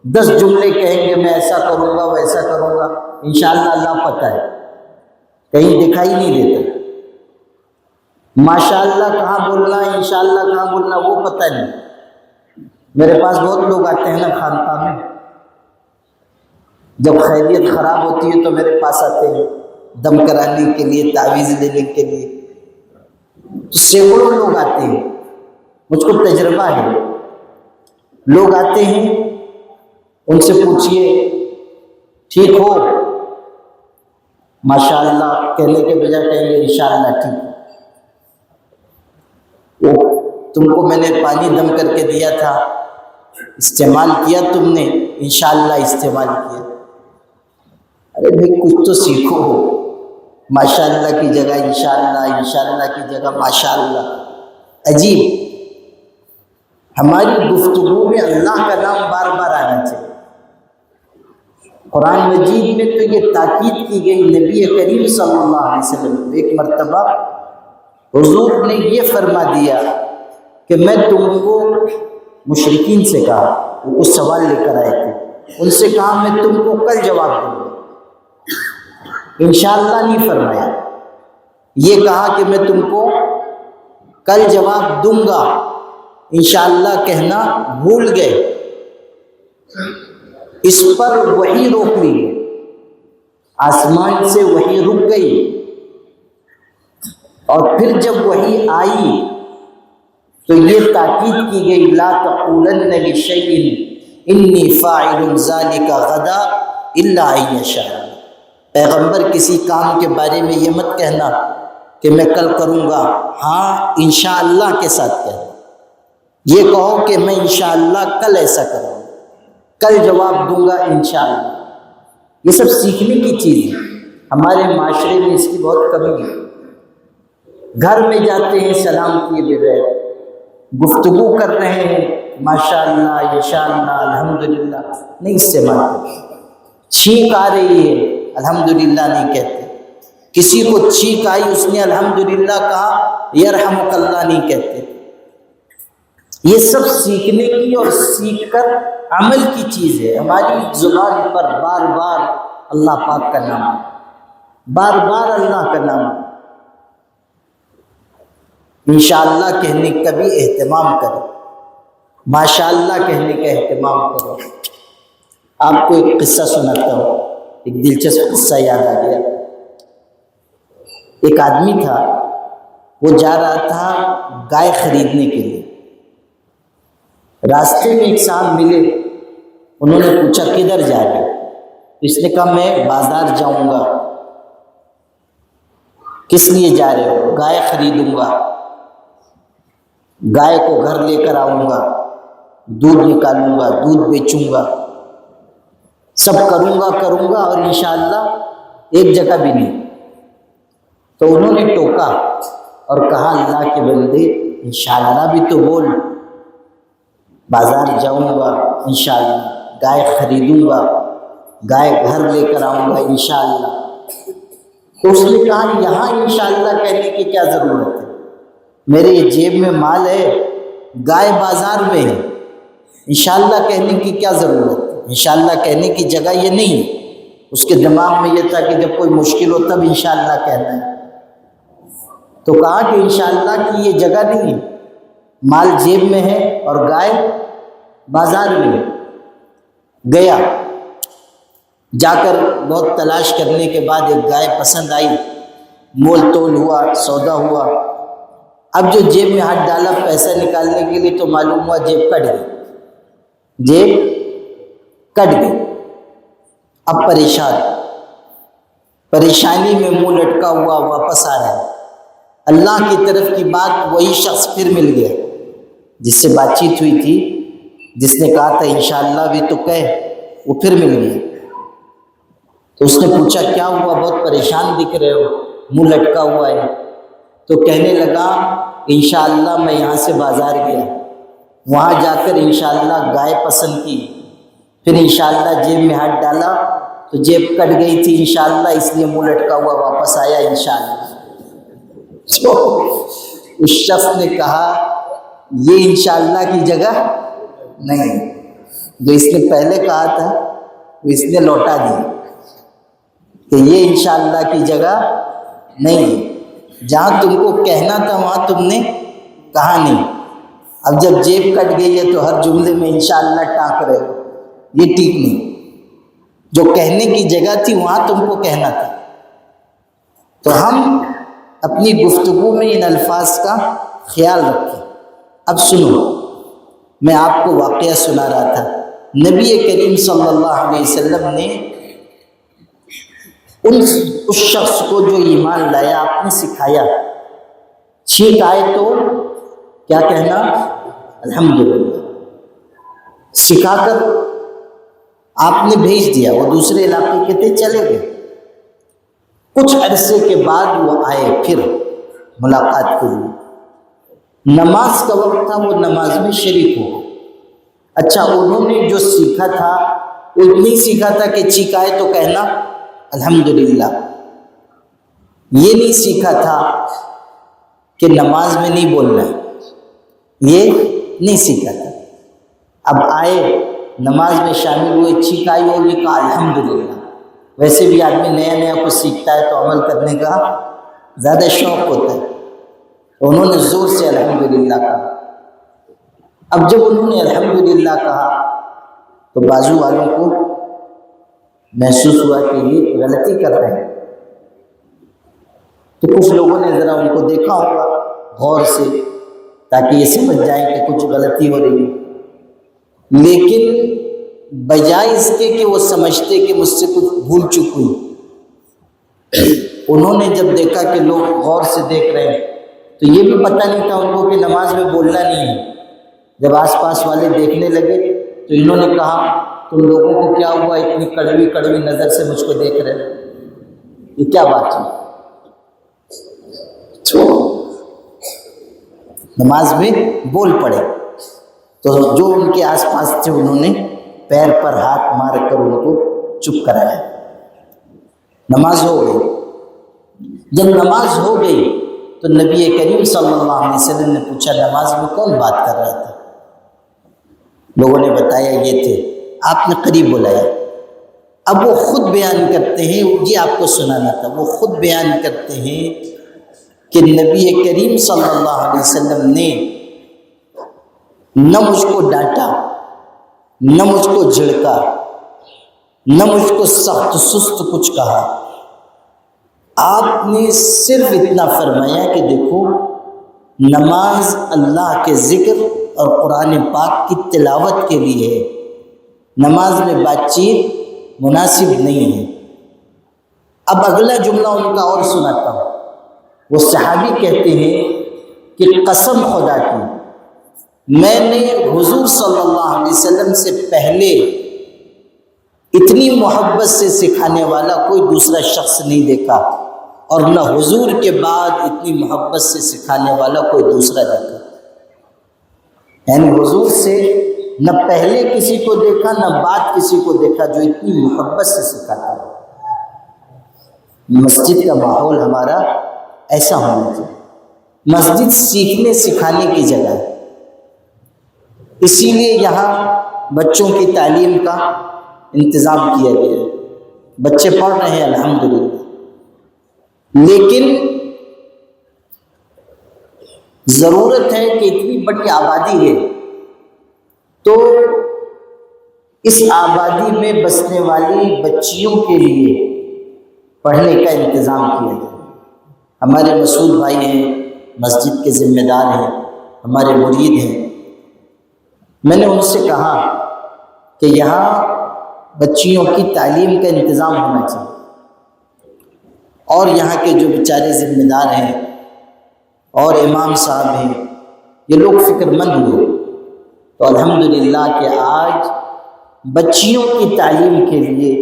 10 جملے کہیں گے میں ایسا کروں گا ویسا کروں گا، انشاءاللہ اللہ پتہ ہے، کہیں دکھائی نہیں دیتا۔ ماشاءاللہ کہاں بولنا ہے، انشاءاللہ کہاں بولنا، وہ پتہ نہیں۔ میرے پاس بہت لوگ آتے ہیں نا خانقاہ میں، جب خیریت خراب ہوتی ہے تو میرے پاس آتے ہیں دم کرانے کے لیے، تعویذ لینے کے لیے، تو سینکڑوں لوگ آتے ہیں، مجھ کو تجربہ ہے۔ لوگ آتے ہیں، ان سے پوچھئے ٹھیک ہو، ماشاءاللہ کہنے کے بجائے کہیں گے انشاءاللہ ٹھیک۔ وہ تم کو میں نے پانی دم کر کے دیا تھا، استعمال کیا تم نے؟ انشاءاللہ استعمال کیا۔ ارے بھائی کچھ تو سیکھو، ماشاءاللہ کی جگہ انشاءاللہ، انشاءاللہ کی جگہ ماشاءاللہ۔ عجیب، ہماری گفتگو میں اللہ کا نام بار بار آنا چاہیے۔ قرآن مجید میں تو یہ تاکید کی گئی، نبی کریم صلی اللہ علیہ وسلم ایک مرتبہ حضور نے یہ فرما دیا کہ میں تم کو مشرکین سے کہا، وہ کچھ سوال لے کر آئے تھے، ان سے کہا میں تم کو کل جواب دوں گا، انشاءاللہ نہیں فرمایا، یہ کہا کہ میں تم کو کل جواب دوں گا، انشاءاللہ کہنا بھول گئے، اس پر وحی روک لی، آسمان سے وحی رک گئی، اور پھر جب وحی آئی تو یہ تاکید کی گئی لا تقولن لشیء انی فاعل ذلک غدا الا ان یشاء اللہ۔ پیغمبر کسی کام کے بارے میں یہ مت کہنا کہ میں کل کروں گا، ہاں انشاءاللہ کے ساتھ کہنا، یہ کہو کہ میں انشاءاللہ کل ایسا کروں گا، کل جواب دوں گا انشاءاللہ۔ یہ سب سیکھنے کی چیز ہے، ہمارے معاشرے میں اس کی بہت کمی ہے۔ گھر میں جاتے ہیں سلام کیے بغیر، گفتگو کر رہے ہیں ماشاءاللہ انشاءاللہ الحمدللہ نہیں استعمال کرتے، چھینک آ رہی ہے الحمدللہ نہیں کہتے، کسی کو چھینک آئی اس نے الحمدللہ کہا یرحمک اللہ نہیں کہتے۔ یہ سب سیکھنے کی اور سیکھ کر عمل کی چیز ہے۔ ہماری زبان پر بار بار اللہ پاک کا نام ہے، بار بار اللہ کا نام ہے، انشاءاللہ کہنے کا بھی اہتمام کرو، ماشاءاللہ کہنے کا اہتمام کرو۔ آپ کو ایک قصہ سناتا ہوں، ایک دلچسپ قصہ یاد آ گیا۔ ایک آدمی تھا، وہ جا رہا تھا گائے خریدنے کے لیے، راستے میں ایک صاحب ملے، انہوں نے پوچھا کدھر جا رہے ہو؟ اس نے کہا میں بازار جاؤں گا۔ کس لیے جا رہے ہو؟ گائے خریدوں گا، گائے کو گھر لے کر آؤں گا، دودھ نکالوں گا، دودھ بیچوں گا، سب کروں گا اور انشاءاللہ ایک جگہ بھی نہیں۔ تو انہوں نے ٹوکا اور کہا اللہ کے بندے انشاءاللہ بھی تو بول، بازار جاؤں گا انشاءاللہ، گائے خریدوں گا، گائے گھر لے کر آؤں گا انشاءاللہ۔ تو اس نے کہا یہاں انشاءاللہ کہنے کی کیا ضرورت ہے، میرے جیب میں مال ہے، گائے بازار میں ہے، انشاءاللہ کہنے کی کیا ضرورت ہے، انشاءاللہ کہنے کی جگہ یہ نہیں ہے۔ اس کے دماغ میں یہ تھا کہ جب کوئی مشکل ہو تب انشاءاللہ کہنا ہے۔ تو کہا کہ انشاءاللہ کی یہ جگہ نہیں ہے، مال جیب میں ہے اور گائے بازار میں ہے۔ گیا، جا کر بہت تلاش کرنے کے بعد ایک گائے پسند آئی، مول تول ہوا، سودا ہوا۔ اب جو جیب میں ہاتھ ڈالا پیسہ نکالنے کے لیے تو معلوم ہوا جیب کٹ گئی، جیب کٹ گئی۔ اب پریشانی میں منہ لٹکا ہوا واپس آ رہا ہے، اللہ کی طرف کی بات وہی شخص پھر مل گیا جس سے بات چیت ہوئی تھی، جس نے کہا تھا انشاءاللہ بھی تو کہہ، وہ پھر مل گیا۔ تو اس نے پوچھا کیا ہوا، بہت پریشان دکھ رہے ہو، منہ لٹکا ہوا ہے۔ تو کہنے لگا انشاءاللہ میں یہاں سے بازار گیا، وہاں جا کر انشاءاللہ گائے پسند کی، پھر انشاءاللہ جیب میں ہاتھ ڈالا تو جیب کٹ گئی تھی انشاءاللہ، اس لیے منہ لٹکا ہوا واپس آیا انشاءاللہ۔ تو اس شخص نے کہا یہ انشاءاللہ کی جگہ نہیں، جو اس نے پہلے کہا تھا وہ اس نے لوٹا دیا کہ یہ انشاءاللہ کی جگہ نہیں ہے، جہاں تم کو کہنا تھا وہاں تم نے کہا نہیں۔ اب جب جیب کٹ گئی ہے تو ہر جملے میں انشاءاللہ ٹانک رہے ہو، یہ ٹھیک نہیں، جو کہنے کی جگہ تھی وہاں تم کو کہنا تھا۔ تو ہم اپنی گفتگو میں ان الفاظ کا خیال رکھیں۔ اب سنو، میں آپ کو واقعہ سنا رہا تھا، نبی کریم صلی اللہ علیہ وسلم نے اس شخص کو جو ایمان لایا آپ نے سکھایا، چھینک آئے تو کیا کہنا؟ الحمدللہ. سکھا کر آپ نے بھیج دیا، وہ دوسرے علاقے کے تھے، چلے گئے. کچھ عرصے کے بعد وہ آئے پھر ملاقات کے لیے. نماز کا وقت تھا، وہ نماز میں شریک ہو. اچھا، انہوں نے جو سیکھا تھا وہ نہیں سیکھا تھا کہ چیخ آئے تو کہنا الحمدللہ. یہ نہیں سیکھا تھا کہ نماز میں نہیں بولنا ہے، یہ نہیں سیکھا تھا. اب آئے، نماز میں شامل ہوئے، چیخ آئی اور یہ کہا الحمدللہ. ویسے بھی آدمی نیا نیا کچھ سیکھتا ہے تو عمل کرنے کا زیادہ شوق ہوتا ہے. انہوں نے زور سے الحمدللہ کہا. اب جب انہوں نے الحمدللہ کہا تو بازو والوں کو محسوس ہوا کہ یہ غلطی کر رہے ہیں. تو کچھ لوگوں نے ذرا ان کو دیکھا ہوگا غور سے تاکہ یہ سمجھ جائیں کہ کچھ غلطی ہو رہی ہے. لیکن بجائے اس کے کہ وہ سمجھتے کہ مجھ سے کچھ بھول چک ہوئی، انہوں نے جب دیکھا کہ لوگ غور سے دیکھ رہے ہیں تو یہ بھی پتہ نہیں تھا ان کو کہ نماز میں بولنا نہیں ہے. جب آس پاس والے دیکھنے لگے تو انہوں نے کہا تم لوگوں کو کیا ہوا، اتنی کڑوی کڑوی نظر سے مجھ کو دیکھ رہے ہیں، یہ کیا بات ہے؟ نماز میں بول پڑے. تو جو ان کے آس پاس تھے انہوں نے پیر پر ہاتھ مار کر ان کو چپ کرایا. نماز ہو گئی. جب نماز ہو گئی تو نبی کریم صلی اللہ علیہ وسلم نے پوچھا نماز میں کون بات کر رہا تھا؟ لوگوں نے بتایا یہ تھے. آپ نے قریب بلایا. اب وہ خود بیان کرتے ہیں، یہ آپ کو سنانا تھا. وہ خود بیان کرتے ہیں کہ نبی کریم صلی اللہ علیہ وسلم نے نہ مجھ کو ڈانٹا، نہ مجھ کو جھڑکا، نہ مجھ کو سخت سست کچھ کہا. آپ نے صرف اتنا فرمایا کہ دیکھو، نماز اللہ کے ذکر اور قرآن پاک کی تلاوت کے لیے ہے، نماز میں بات چیت مناسب نہیں ہے. اب اگلا جملہ ان کا اور سناتا ہوں. وہ صحابی کہتے ہیں کہ قسم خدا کی، میں نے حضور صلی اللہ علیہ وسلم سے پہلے اتنی محبت سے سکھانے والا کوئی دوسرا شخص نہیں دیکھا، اور نہ حضور کے بعد اتنی محبت سے سکھانے والا کوئی دوسرا دیکھا. یعنی حضور سے نہ پہلے کسی کو دیکھا نہ بعد کسی کو دیکھا جو اتنی محبت سے سکھاتا ہے. مسجد کا ماحول ہمارا ایسا ہونا چاہیے. مسجد سیکھنے سکھانے کی جگہ ہے، اسی لیے یہاں بچوں کی تعلیم کا انتظام کیا گیا ہے. بچے پڑھ رہے ہیں الحمدللہ، لیکن ضرورت ہے کہ اتنی بڑی آبادی ہے تو اس آبادی میں بسنے والی بچیوں کے لیے پڑھنے کا انتظام کیا جائے. ہمارے مسعود بھائی ہیں، مسجد کے ذمہ دار ہیں، ہمارے مرید ہیں. میں نے ان سے کہا کہ یہاں بچیوں کی تعلیم کا انتظام ہونا چاہیے، اور یہاں کے جو بیچارے ذمہ دار ہیں اور امام صاحب ہیں، یہ لوگ فکر مند ہوئے تو الحمدللہ کہ آج بچیوں کی تعلیم کے لیے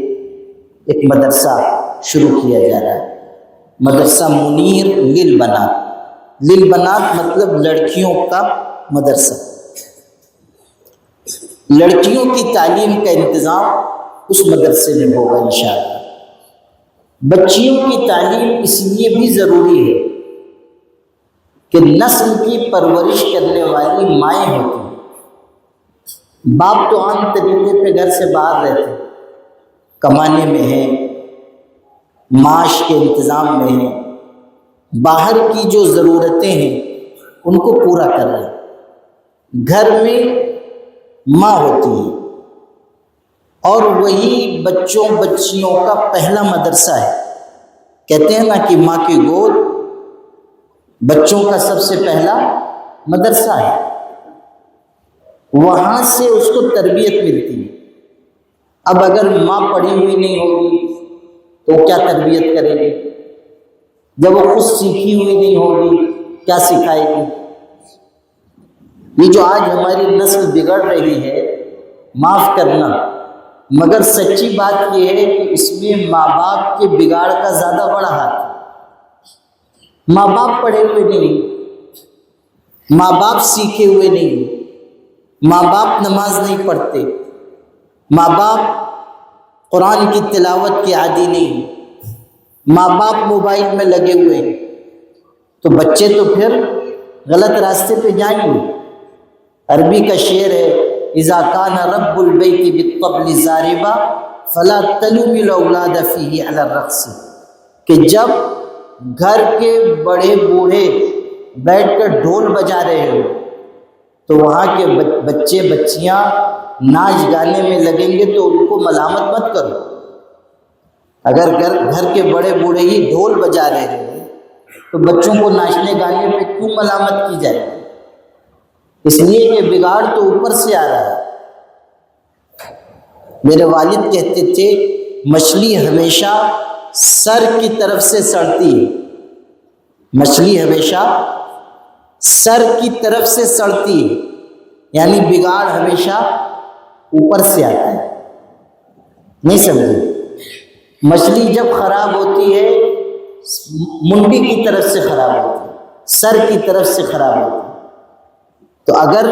ایک مدرسہ شروع کیا جا رہا ہے. مدرسہ منیر للبنات. للبنات مطلب لڑکیوں کا مدرسہ. لڑکیوں کی تعلیم کا انتظام اس مدرسے میں ہوگا انشاءاللہ. بچیوں کی تعلیم اس لیے بھی ضروری ہے کہ نسل کی پرورش کرنے والی مائیں ہوتی ہیں. باپ تو عام طریقے پہ گھر سے باہر رہتے، کمانے میں ہیں، معاش کے انتظام میں ہیں، باہر کی جو ضرورتیں ہیں ان کو پورا کر رہے ہیں. گھر میں ماں ہوتی ہے اور وہی بچوں بچیوں کا پہلا مدرسہ ہے. کہتے ہیں نا کہ ماں کی گود بچوں کا سب سے پہلا مدرسہ ہے. وہاں سے اس کو تربیت ملتی ہے. اب اگر ماں پڑھی ہوئی نہیں ہوگی تو کیا تربیت کرے گی؟ جب وہ خود سیکھی ہوئی نہیں ہوگی کیا سکھائے گی؟ یہ جو آج ہماری نسل بگڑ رہی ہے، معاف کرنا، مگر سچی بات یہ ہے کہ اس میں ماں باپ کے بگاڑ کا زیادہ بڑا ہاتھ ہے۔ ماں باپ پڑھے ہوئے نہیں، ماں باپ سیکھے ہوئے نہیں، ماں باپ نماز نہیں پڑھتے، ماں باپ قرآن کی تلاوت کے عادی نہیں، ماں باپ موبائل میں لگے ہوئے ہیں، تو بچے تو پھر غلط راستے پہ جائیں گے۔ عربی کا شعر ہے، اذا کان رب البیت بالطبل زاربا فلا تلوم الاولاد فیہ علی الرقص، کہ جب گھر کے بڑے بوڑھے بیٹھ کر ڈھول بجا رہے ہو تو وہاں کے بچے بچیاں ناچ گانے میں لگیں گے تو ان کو ملامت مت کرو۔ اگر گھر کے بڑے بوڑھے ہی ڈھول بجا رہے ہیں تو بچوں کو ناچنے گانے پہ کیوں ملامت کی جائے؟ اس لیے کہ بگاڑ تو اوپر سے آ رہا ہے۔ میرے والد کہتے تھے مچھلی ہمیشہ سر کی طرف سے سڑتی ہے، مچھلی ہمیشہ سر کی طرف سے سڑتی ہے، یعنی بگاڑ ہمیشہ اوپر سے آتا ہے۔ نہیں سمجھے؟ مچھلی جب خراب ہوتی ہے منڈی کی طرف سے خراب ہوتی ہے، سر کی طرف سے خراب ہوتی ہے۔ تو اگر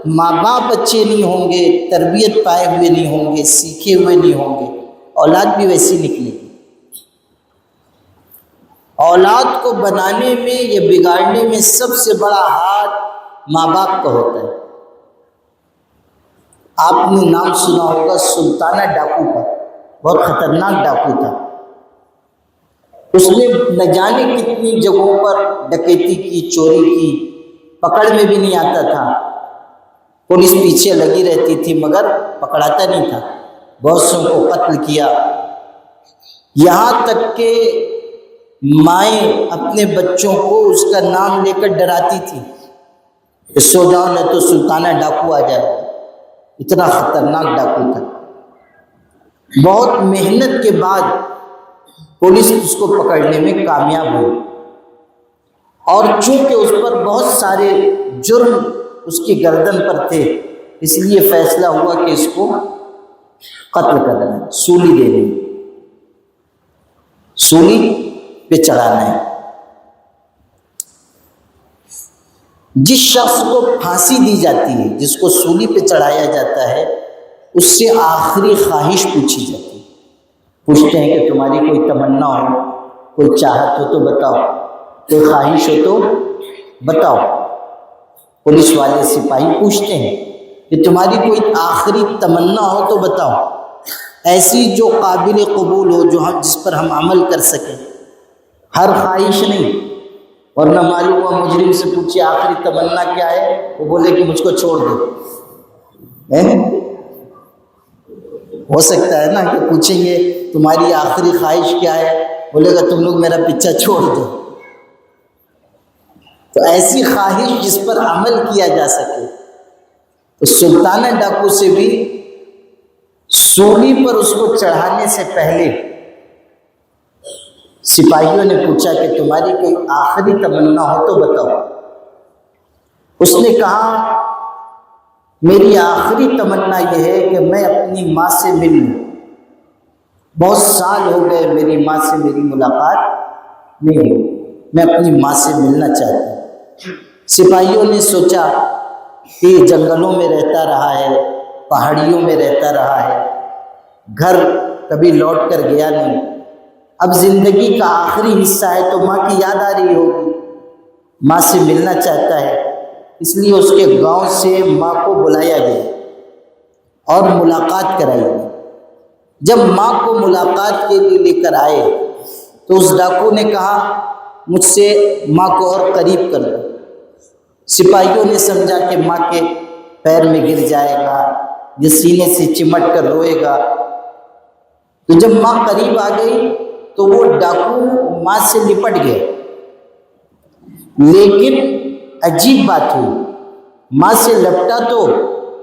ماں باپ اچھے نہیں ہوں گے، تربیت پائے ہوئے نہیں ہوں گے، سیکھے ہوئے نہیں ہوں گے، اولاد بھی ویسی نکلے گی۔ اولاد کو بنانے میں یا بگاڑنے میں سب سے بڑا ہاتھ ماں باپ کا ہوتا ہے۔ آپ نے نام سنا ہوگا سلطانہ ڈاکو کا، بہت خطرناک ڈاکو تھا۔ اس نے نہ جانے کتنی جگہوں پر ڈکیتی کی، چوری کی، پکڑ میں بھی نہیں آتا تھا، پولیس پیچھے لگی رہتی تھی مگر پکڑاتا نہیں تھا، بہت سو کو قتل کیا۔ یہاں تک کہ مائیں اپنے بچوں کو اس کا نام لے کر ڈراتی تھی کہ سو جاؤ نہ تو سلطانہ ڈاکو آ جائے۔ اتنا خطرناک ڈاکو تھا۔ بہت محنت کے بعد پولیس اس کو پکڑنے میں کامیاب ہوئی، اور چونکہ اس پر بہت سارے جرم اس کی گردن پر تھے اس لیے فیصلہ ہوا کہ اس کو قتل کرنا ہے، سولی دینی، سولی پہ چڑھانا ہے۔ جس شخص کو پھانسی دی جاتی ہے، جس کو سولی پہ چڑھایا جاتا ہے، اس سے آخری خواہش پوچھی جاتی ہے۔ پوچھتے ہیں کہ تمہاری کوئی تمنا ہو، کوئی چاہت ہو تو بتاؤ، کوئی خواہش ہو تو بتاؤ۔ پولیس والے سپاہی پوچھتے ہیں کہ تمہاری کوئی آخری تمنا ہو تو بتاؤ، ایسی جو قابل قبول ہو، جس پر ہم عمل کر سکیں، ہر خواہش نہیں۔ ورنہ معلوم ہوا مجرم سے پوچھے آخری تمنا کیا ہے، وہ بولے کہ مجھ کو چھوڑ دو۔ ہو سکتا ہے نا کہ پوچھیں گے تمہاری آخری خواہش کیا ہے، بولے گا تم لوگ میرا پیچھا چھوڑ دو۔ تو ایسی خواہش جس پر عمل کیا جا سکے۔ تو سلطانہ ڈاکو سے بھی سولی پر اس کو چڑھانے سے پہلے سپاہیوں نے پوچھا کہ تمہاری کوئی آخری تمنا ہو تو بتاؤ۔ اس نے کہا میری آخری تمنا یہ ہے کہ میں اپنی ماں سے مل لوں، بہت سال ہو گئے میری ماں سے میری ملاقات نہیں ہوئی، میں اپنی ماں سے ملنا چاہتا ہوں۔ سپاہیوں نے سوچا کہ یہ جنگلوں میں رہتا رہا ہے، پہاڑیوں میں رہتا رہا ہے، گھر کبھی لوٹ کر گیا نہیں، اب زندگی کا آخری حصہ ہے تو ماں کی یاد آ رہی ہوگی، ماں سے ملنا چاہتا ہے، اس لیے اس کے گاؤں سے ماں کو بلایا گیا اور ملاقات کرائی گئی۔ جب ماں کو ملاقات کے لیے لے کر آئے تو اس ڈاکو نے کہا مجھ سے ماں کو اور قریب کر دو۔ سپاہیوں نے سمجھا کہ ماں کے پیر میں گر جائے گا یا سینے سے چمٹ کر روئے گا، تو جب ماں قریب آ گئی تو وہ ڈاکو ماں سے لپٹ گئے۔ لیکن عجیب بات ہوئی، ماں سے لپٹا تو،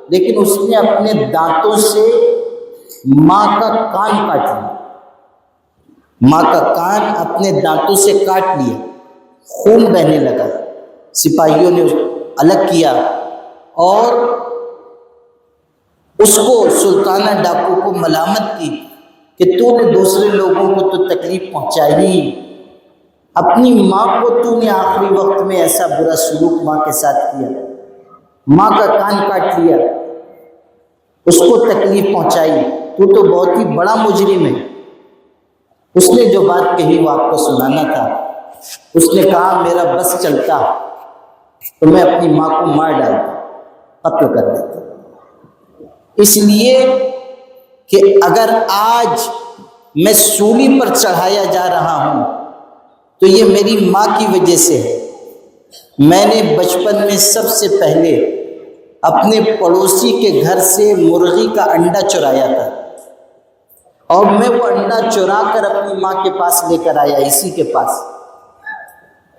لیکن اس نے اپنے دانتوں سے ماں کا کان کاٹ لیا، ماں کا کان اپنے دانتوں سے کاٹ لیا، خون بہنے لگا۔ سپاہیوں نے الگ کیا اور اس کو سلطانہ ڈاکو کو ملامت کی کہ تو نے دوسرے لوگوں کو تو تکلیف پہنچائی، اپنی ماں کو تو نے آخری وقت میں ایسا برا سلوک ماں کے ساتھ کیا، ماں کا کان کاٹ لیا، اس کو تکلیف پہنچائی، تو بہت ہی بڑا مجرم ہے۔ اس نے جو بات کہی وہ آپ کو سنانا تھا۔ اس نے کہا میرا بس چلتا تو میں اپنی ماں کو مار ڈالتا، قتل کر دیتا، اس لیے کہ اگر آج میں سولی پر چڑھایا جا رہا ہوں تو یہ میری ماں کی وجہ سے ہے۔ میں نے بچپن میں سب سے پہلے اپنے پڑوسی کے گھر سے مرغی کا انڈا چرایا تھا، اور میں وہ انڈا چرا کر اپنی ماں کے پاس لے کر آیا، اسی کے پاس۔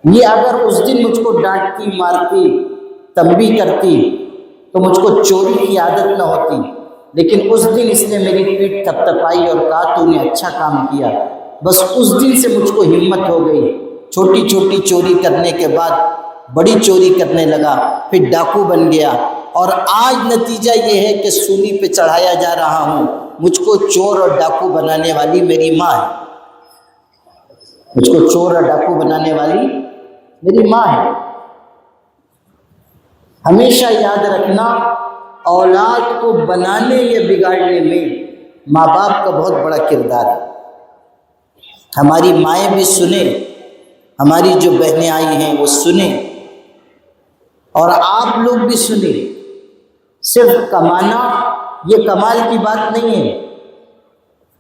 یہ اگر اس دن مجھ کو ڈانٹتی، مارتی، تنبیہ کرتی تو مجھ کو چوری کی عادت نہ ہوتی، لیکن اس دن اس نے میری پیٹھ تھپتھپائی اور کہا تو نے اچھا کام کیا۔ بس اس دن سے مجھ کو ہمت ہو گئی، چھوٹی چھوٹی چوری کرنے کے بعد بڑی چوری کرنے لگا، پھر ڈاکو بن گیا، اور آج نتیجہ یہ ہے کہ سولی پہ چڑھایا جا رہا ہوں۔ مجھ کو چور اور ڈاکو بنانے والی میری ماں ہے، مجھ کو چور اور ڈاکو بنانے والی میری ماں ہے۔ ہمیشہ یاد رکھنا، اولاد کو بنانے یا بگاڑنے میں ماں باپ کا بہت بڑا کردار ہے۔ ہماری مائیں بھی سنیں، ہماری جو بہنیں آئی ہیں وہ سنیں، اور آپ لوگ بھی سنیں۔ صرف کمانا یہ کمال کی بات نہیں ہے۔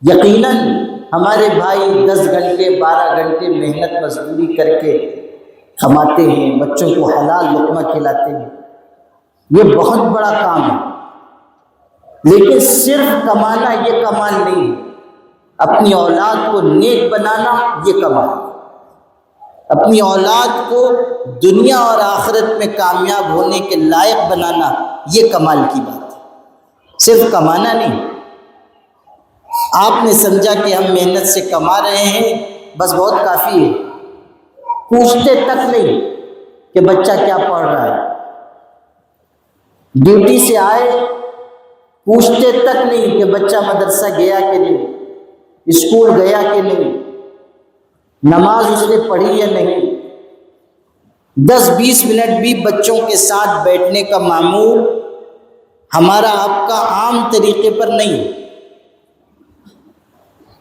یقیناً ہمارے بھائی 10 گھنٹے 12 گھنٹے محنت مزدوری کر کے کماتے ہیں، بچوں کو حلال لقمہ کھلاتے ہیں، یہ بہت بڑا کام ہے، لیکن صرف کمانا یہ کمال نہیں ہے۔ اپنی اولاد کو نیک بنانا یہ کمال ہے، اپنی اولاد کو دنیا اور آخرت میں کامیاب ہونے کے لائق بنانا یہ کمال کی بات ہے، صرف کمانا نہیں۔ آپ نے سمجھا کہ ہم محنت سے کما رہے ہیں، بس بہت کافی ہے، پوچھتے تک نہیں کہ بچہ کیا پڑھ رہا ہے، ڈیوٹی سے آئے پوچھتے تک نہیں کہ بچہ مدرسہ گیا کہ نہیں، اسکول گیا کہ نہیں، نماز اس نے پڑھی یا نہیں۔ 10-20 منٹ بھی بچوں کے ساتھ بیٹھنے کا معمول ہمارا آپ کا عام طریقے پر نہیں ہے۔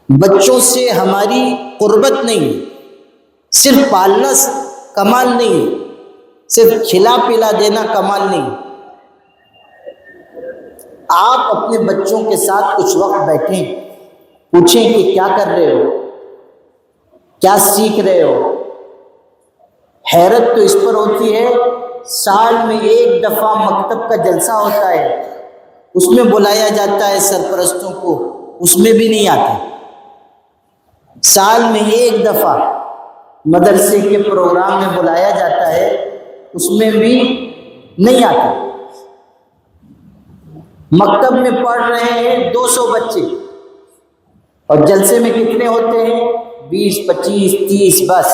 بچوں سے ہماری قربت نہیں، صرف پالنا کمال نہیں، صرف کھلا پلا دینا کمال نہیں۔ آپ اپنے بچوں کے ساتھ کچھ وقت بیٹھیں، پوچھیں کہ کیا کر رہے ہو، کیا سیکھ رہے ہو۔ حیرت تو اس پر ہوتی ہے، سال میں ایک دفعہ مکتب کا جلسہ ہوتا ہے، اس میں بلایا جاتا ہے سرپرستوں کو، اس میں بھی نہیں آتے۔ سال میں ایک دفعہ مدرسے کے پروگرام میں بلایا جاتا ہے، اس میں بھی نہیں آتے۔ مکتب میں پڑھ رہے ہیں 200 بچے، اور جلسے میں کتنے ہوتے ہیں؟ 20 25 30، بس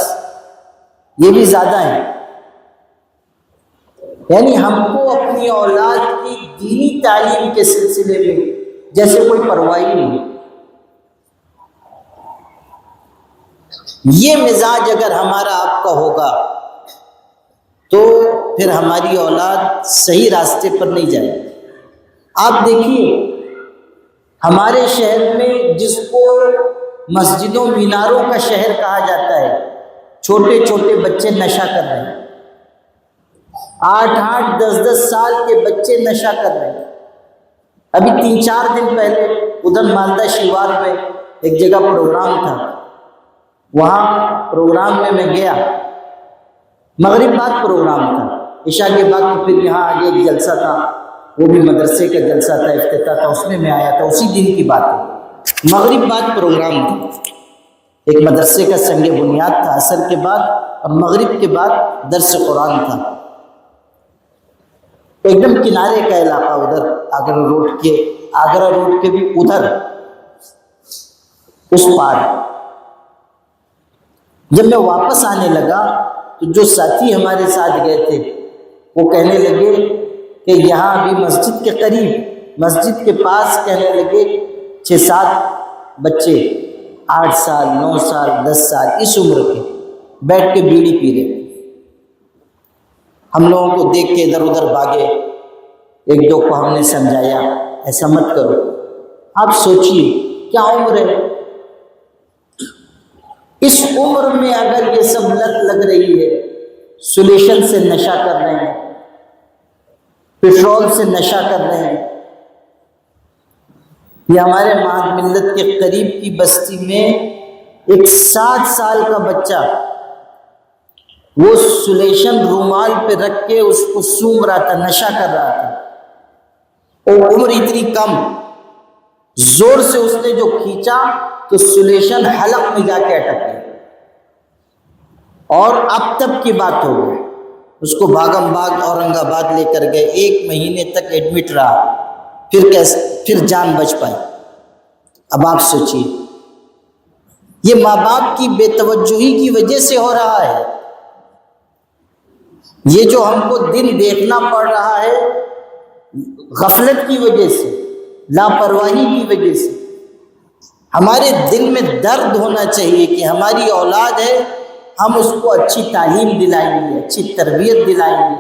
یہ بھی زیادہ ہیں۔ یعنی ہم کو اپنی اولاد کی دینی تعلیم کے سلسلے میں جیسے کوئی پرواہ نہیں۔ یہ مزاج اگر ہمارا آپ کا ہوگا تو پھر ہماری اولاد صحیح راستے پر نہیں جائے۔ آپ دیکھیے ہمارے شہر میں، جس کو مسجدوں میناروں کا شہر کہا جاتا ہے، چھوٹے چھوٹے بچے نشہ کر رہے ہیں، 8 10 سال کے بچے نشہ کر رہے ہیں۔ ابھی 3-4 دن پہلے ادھر مالدہ شیوار میں ایک جگہ پروگرام تھا، وہاں پروگرام میں گیا، مغرب بعد پروگرام تھا، عشاء کے بعد تو پھر یہاں آگے ایک جلسہ تھا، وہ بھی مدرسے کا جلسہ تھا، افتتاح تھا، اس میں آیا تھا، اسی دن کی بات ہے۔ مغرب بعد پروگرام تھا، ایک مدرسے کا سنگ بنیاد تھا، عصر کے بعد اور مغرب کے بعد درس قرآن تھا۔ ایک دم کنارے کا علاقہ، ادھر آگرہ روڈ کے بھی ادھر اس پار۔ جب میں واپس آنے لگا تو جو ساتھی ہمارے ساتھ گئے تھے وہ کہنے لگے کہ یہاں ابھی مسجد کے قریب، مسجد کے پاس کہنے لگے 6-7 بچے 8 سال 9 سال 10 سال اس عمر کے بیٹھ کے بیڑی پی رہے. ہم لوگوں کو دیکھ کے ادھر ادھر بھاگے. ایک دو کو ہم نے سمجھایا ایسا مت کرو. آپ سوچئے کیا عمر ہے، اس عمر میں اگر یہ سب لت لگ رہی ہے، سولیشن سے نشہ کر رہے ہیں، پیٹرول سے نشہ کر رہے ہیں. یہ ہمارے ماہد ملت کے قریب کی بستی میں ایک 7 سال کا بچہ وہ سولیشن رومال پہ رکھ کے اس کو سونگھ رہا تھا، نشہ کر رہا تھا. اور عمر اتنی کم، زور سے اس نے جو کھینچا تو سولیشن حلق میں جا کے اٹک گیا. اور اب تب کی بات ہو گئی، اس کو بھاگم بھاگ اورنگ آباد لے کر گئے. 1 مہینے تک ایڈمٹ رہا، پھر جان بچ پائی. اب آپ سوچیے یہ ماں باپ کی بے توجہی کی وجہ سے ہو رہا ہے. یہ جو ہم کو دن دیکھنا پڑ رہا ہے غفلت کی وجہ سے، لاپرواہی کی وجہ سے. ہمارے دل میں درد ہونا چاہیے کہ ہماری اولاد ہے، ہم اس کو اچھی تعلیم دلائیں گے، اچھی تربیت دلائیں گے،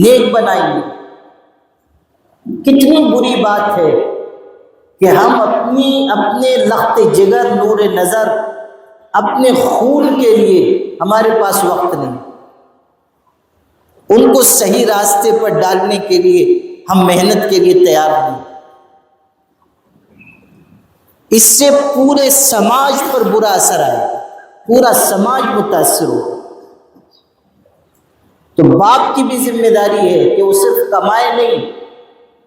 نیک بنائیں گے. کتنی بری بات ہے کہ ہم اپنے لخت جگر، نور نظر، اپنے خون کے لیے ہمارے پاس وقت نہیں، ان کو صحیح راستے پر ڈالنے کے لیے ہم محنت کے لیے تیار نہیں. اس سے پورے سماج پر برا اثر آئے گا، پورا سماج متاثر ہوگا. تو باپ کی بھی ذمہ داری ہے کہ وہ صرف کمائے نہیں،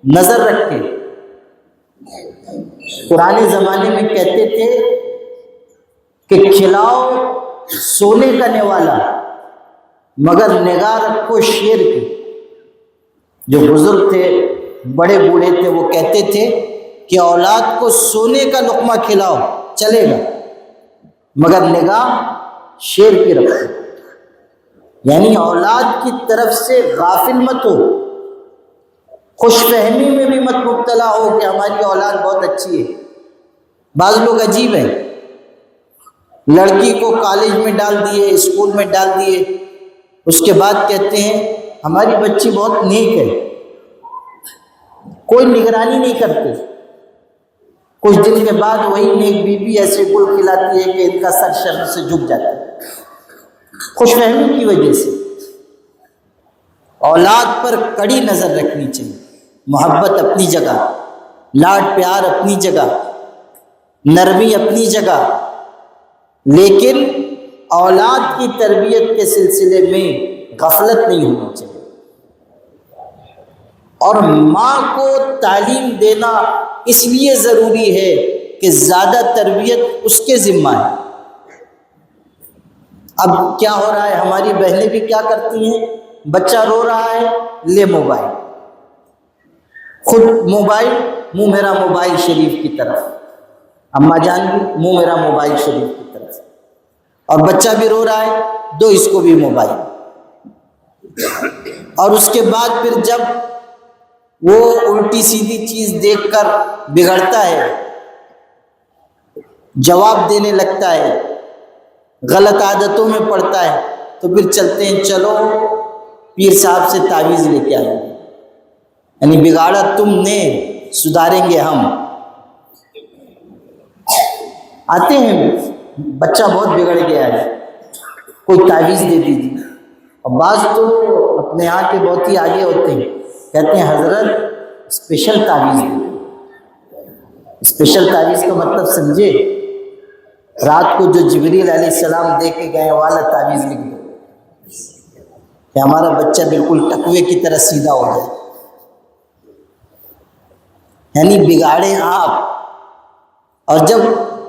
نظر رکھے. پرانے زمانے میں کہتے تھے کہ کھلاؤ سونے کا نوالا مگر نگاہ رکھو شیر کی. جو بزرگ تھے، بڑے بوڑھے تھے، وہ کہتے تھے کہ اولاد کو سونے کا لقمہ کھلاؤ چلے گا مگر نگاہ شیر کی رکھو. یعنی اولاد کی طرف سے غافل مت ہو، خوش فہمی میں بھی مت مبتلا ہو کہ ہماری اولاد بہت اچھی ہے. بعض لوگ عجیب ہیں، لڑکی کو کالج میں ڈال دیے، اسکول میں ڈال دیے، اس کے بعد کہتے ہیں ہماری بچی بہت نیک ہے. کوئی نگرانی نہیں کرتے. کچھ دن کے بعد وہی نیک بیوی ایسے گل کھلاتی ہے کہ ان کا سر شرم سے جھک جاتا ہے، خوش فہمی کی وجہ سے. اولاد پر کڑی نظر رکھنی چاہیے. محبت اپنی جگہ، لاڈ پیار اپنی جگہ، نرمی اپنی جگہ، لیکن اولاد کی تربیت کے سلسلے میں غفلت نہیں ہونی چاہیے. اور ماں کو تعلیم دینا اس لیے ضروری ہے کہ زیادہ تربیت اس کے ذمہ ہے. اب کیا ہو رہا ہے، ہماری بہنیں بھی کیا کرتی ہیں، بچہ رو رہا ہے لے موبائل، خود موبائل، منہ میرا موبائل شریف کی طرف، اماں جان بھی منہ میرا موبائل شریف کی طرف، اور بچہ بھی رو رہا ہے دو اس کو بھی موبائل. اور اس کے بعد پھر جب وہ الٹی سیدھی چیز دیکھ کر بگڑتا ہے، جواب دینے لگتا ہے، غلط عادتوں میں پڑتا ہے، تو پھر چلتے ہیں چلو پیر صاحب سے تعویذ لے کے آئیں. یعنی بگاڑا تم نے، سدھاریں گے ہم. آتے ہیں بچہ بہت بگڑ گیا ہے، کوئی تعویذ دے دیجیے. اور بعض تو اپنے یہاں کے بہت ہی آگے ہوتے ہیں، کہتے ہیں حضرت اسپیشل تعویذ دے. اسپیشل تعویذ کا مطلب سمجھے، رات کو جو جبریل علیہ السلام دے کے گئے والا تعویذ لکھ دو کہ ہمارا بچہ بالکل ٹکوے کی طرح سیدھا ہو جائے. یعنی بگاڑے آپ. اور جب